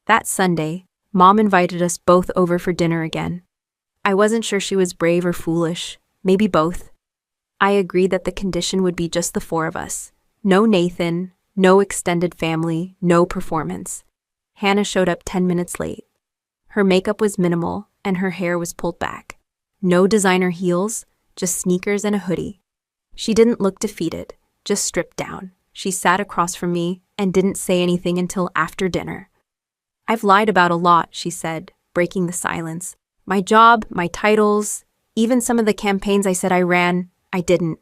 That Sunday, Mom invited us both over for dinner again. I wasn't sure she was brave or foolish, maybe both. I agreed that the condition would be just the 4 of us. No Nathan, no extended family, no performance. Hannah showed up 10 minutes late. Her makeup was minimal and her hair was pulled back. No designer heels, just sneakers and a hoodie. She didn't look defeated, just stripped down. She sat across from me and didn't say anything until after dinner. "I've lied about a lot," she said, breaking the silence. "My job, my titles, even some of the campaigns I said I ran, I didn't."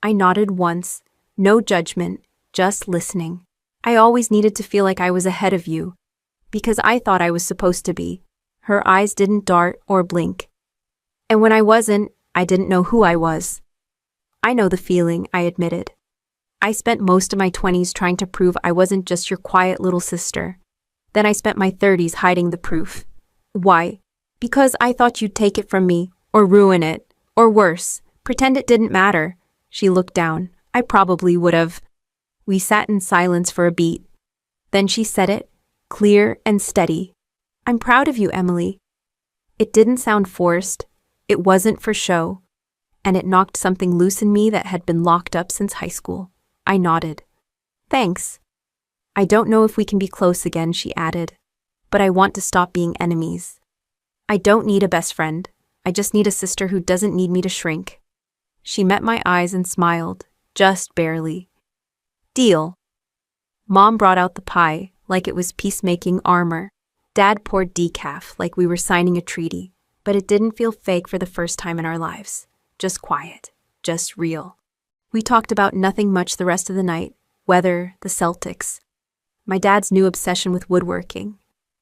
I nodded once, no judgment, just listening. "I always needed to feel like I was ahead of you, because I thought I was supposed to be." Her eyes didn't dart or blink. "And when I wasn't, I didn't know who I was." "I know the feeling," I admitted. "I spent most of my 20s trying to prove I wasn't just your quiet little sister. Then I spent my 30s hiding the proof." "Why?" "Because I thought you'd take it from me, or ruin it, or worse, pretend it didn't matter." She looked down. "I probably would have." We sat in silence for a beat. Then she said it, clear and steady. "I'm proud of you, Emily." It didn't sound forced. It wasn't for show. And it knocked something loose in me that had been locked up since high school. I nodded. "Thanks." "I don't know if we can be close again," she added. "But I want to stop being enemies." I don't need a best friend. I just need a sister who doesn't need me to shrink. She met my eyes and smiled, just barely. Deal. Mom brought out the pie like it was peacemaking armor. Dad poured decaf like we were signing a treaty, but it didn't feel fake for the first time in our lives. Just quiet, just real. We talked about nothing much the rest of the night, weather, the Celtics. My dad's new obsession with woodworking.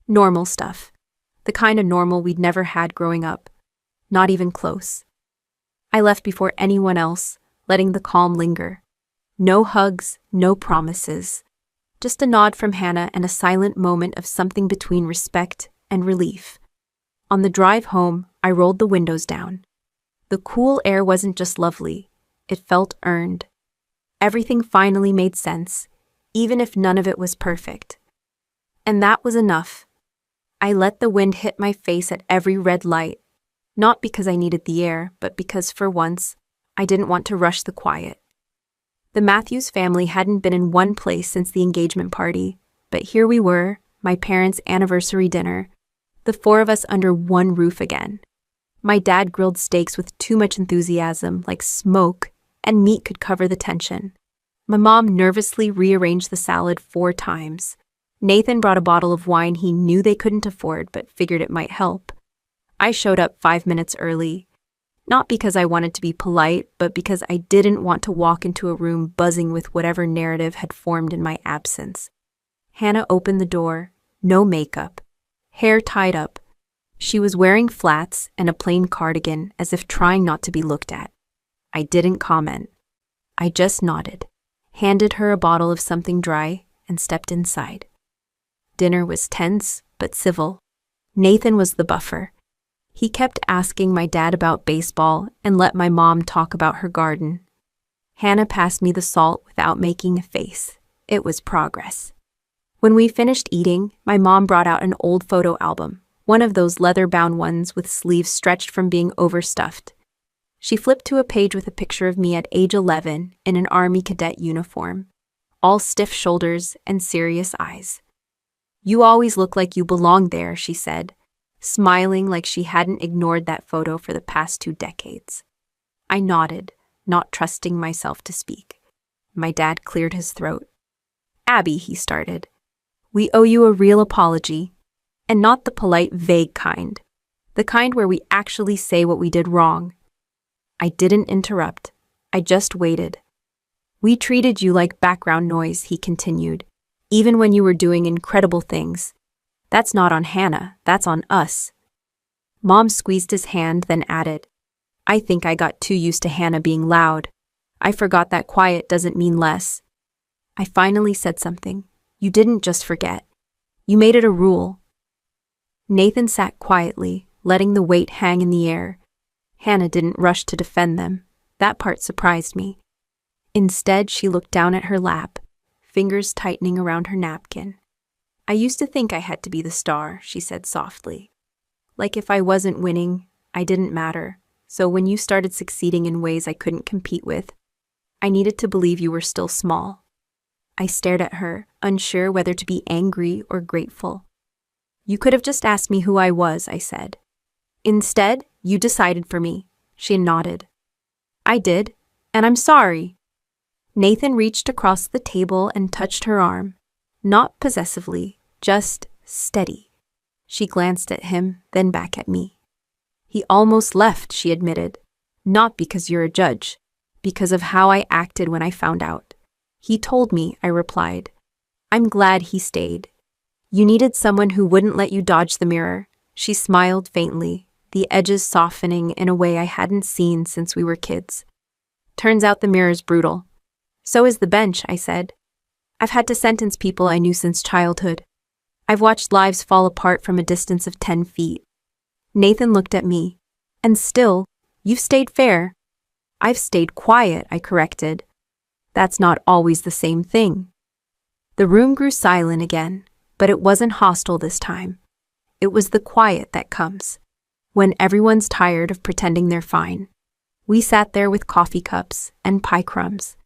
Normal stuff. The kind of normal we'd never had growing up. Not even close. I left before anyone else, letting the calm linger. No hugs, no promises. Just a nod from Hannah and a silent moment of something between respect and relief. On the drive home, I rolled the windows down. The cool air wasn't just lovely, it felt earned. Everything finally made sense, even if none of it was perfect. And that was enough. I let the wind hit my face at every red light, not because I needed the air, but because for once, I didn't want to rush the quiet. The Matthews family hadn't been in one place since the engagement party, but here we were, my parents' anniversary dinner, the four of us under one roof again. My dad grilled steaks with too much enthusiasm, like smoke, and meat could cover the tension. My mom nervously rearranged the salad 4 times. Nathan brought a bottle of wine he knew they couldn't afford but figured it might help. I showed up 5 minutes early. Not because I wanted to be polite, but because I didn't want to walk into a room buzzing with whatever narrative had formed in my absence. Hannah opened the door, no makeup, hair tied up. She was wearing flats and a plain cardigan as if trying not to be looked at. I didn't comment. I just nodded, handed her a bottle of something dry, and stepped inside. Dinner was tense but civil. Nathan was the buffer. He kept asking my dad about baseball and let my mom talk about her garden. Hannah passed me the salt without making a face. It was progress. When we finished eating, my mom brought out an old photo album, one of those leather-bound ones with sleeves stretched from being overstuffed. She flipped to a page with a picture of me at age 11 in an Army cadet uniform, all stiff shoulders and serious eyes. "You always look like you belong there," she said, smiling like she hadn't ignored that photo for the past 2 decades. I nodded, not trusting myself to speak. My dad cleared his throat. "Abby," he started, "we owe you a real apology, and not the polite, vague kind, the kind where we actually say what we did wrong." I didn't interrupt. I just waited. "We treated you like background noise," he continued, "even when you were doing incredible things. That's not on Hannah, that's on us." Mom squeezed his hand, then added, "I think I got too used to Hannah being loud. I forgot that quiet doesn't mean less." I finally said something. "You didn't just forget. You made it a rule." Nathan sat quietly, letting the weight hang in the air. Hannah didn't rush to defend them. That part surprised me. Instead, she looked down at her lap, fingers tightening around her napkin. "I used to think I had to be the star," she said softly. "Like if I wasn't winning, I didn't matter. So when you started succeeding in ways I couldn't compete with, I needed to believe you were still small." I stared at her, unsure whether to be angry or grateful. "You could have just asked me who I was," I said. "Instead, you decided for me." She nodded. "I did, and I'm sorry." Nathan reached across the table and touched her arm. Not possessively, just steady. She glanced at him, then back at me. "He almost left," she admitted. "Not because you're a judge, because of how I acted when I found out." "He told me," I replied. "I'm glad he stayed. You needed someone who wouldn't let you dodge the mirror." She smiled faintly, the edges softening in a way I hadn't seen since we were kids. "Turns out the mirror's brutal." "So is the bench," I said. "I've had to sentence people I knew since childhood. I've watched lives fall apart from a distance of 10 feet. Nathan looked at me. "And still, you've stayed fair." "I've stayed quiet," I corrected. "That's not always the same thing." The room grew silent again, but it wasn't hostile this time. It was the quiet that comes when everyone's tired of pretending they're fine. We sat there with coffee cups and pie crumbs,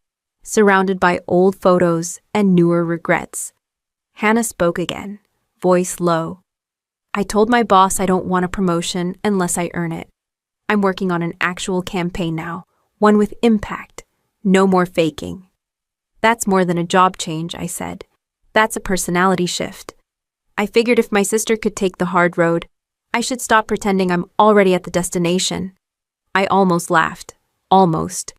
surrounded by old photos and newer regrets. Hannah spoke again, voice low. I told my boss I don't want a promotion unless I earn it. I'm working on an actual campaign now, one with impact. No more faking. That's more than a job change, I said. That's a personality shift. I figured if my sister could take the hard road, I should stop pretending I'm already at the destination. I almost laughed. Almost.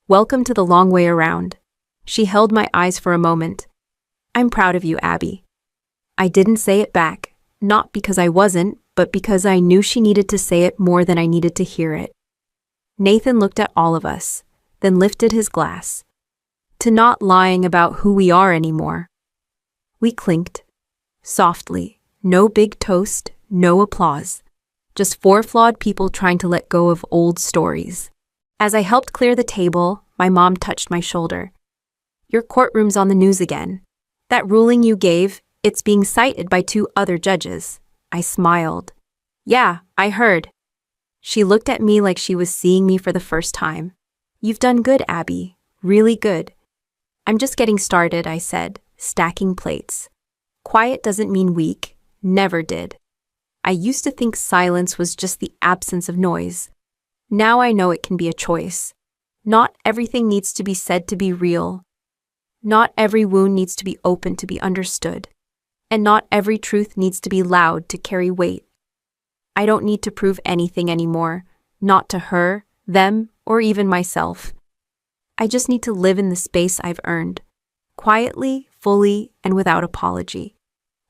Welcome to the long way around. She held my eyes for a moment. I'm proud of you, Abby. I didn't say it back, not because I wasn't, but because I knew she needed to say it more than I needed to hear it. Nathan looked at all of us, then lifted his glass. To not lying about who we are anymore. We clinked. Softly. No big toast, no applause. Just four flawed people trying to let go of old stories. As I helped clear the table, my mom touched my shoulder. Your courtroom's on the news again. That ruling you gave, it's being cited by 2 other judges. I smiled. Yeah, I heard. She looked at me like she was seeing me for the first time. You've done good, Abby. Really good. I'm just getting started, I said, stacking plates. Quiet doesn't mean weak. Never did. I used to think silence was just the absence of noise. Now I know it can be a choice. Not everything needs to be said to be real. Not every wound needs to be open to be understood. And not every truth needs to be loud to carry weight. I don't need to prove anything anymore, not to her, them, or even myself. I just need to live in the space I've earned, quietly, fully, and without apology.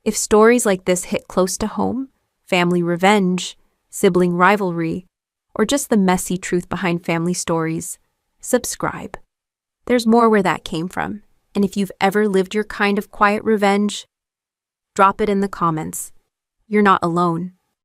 If stories like this hit close to home, family revenge, sibling rivalry, or just the messy truth behind family stories, subscribe. There's more where that came from, and if you've ever lived your kind of quiet revenge, drop it in the comments. You're not alone.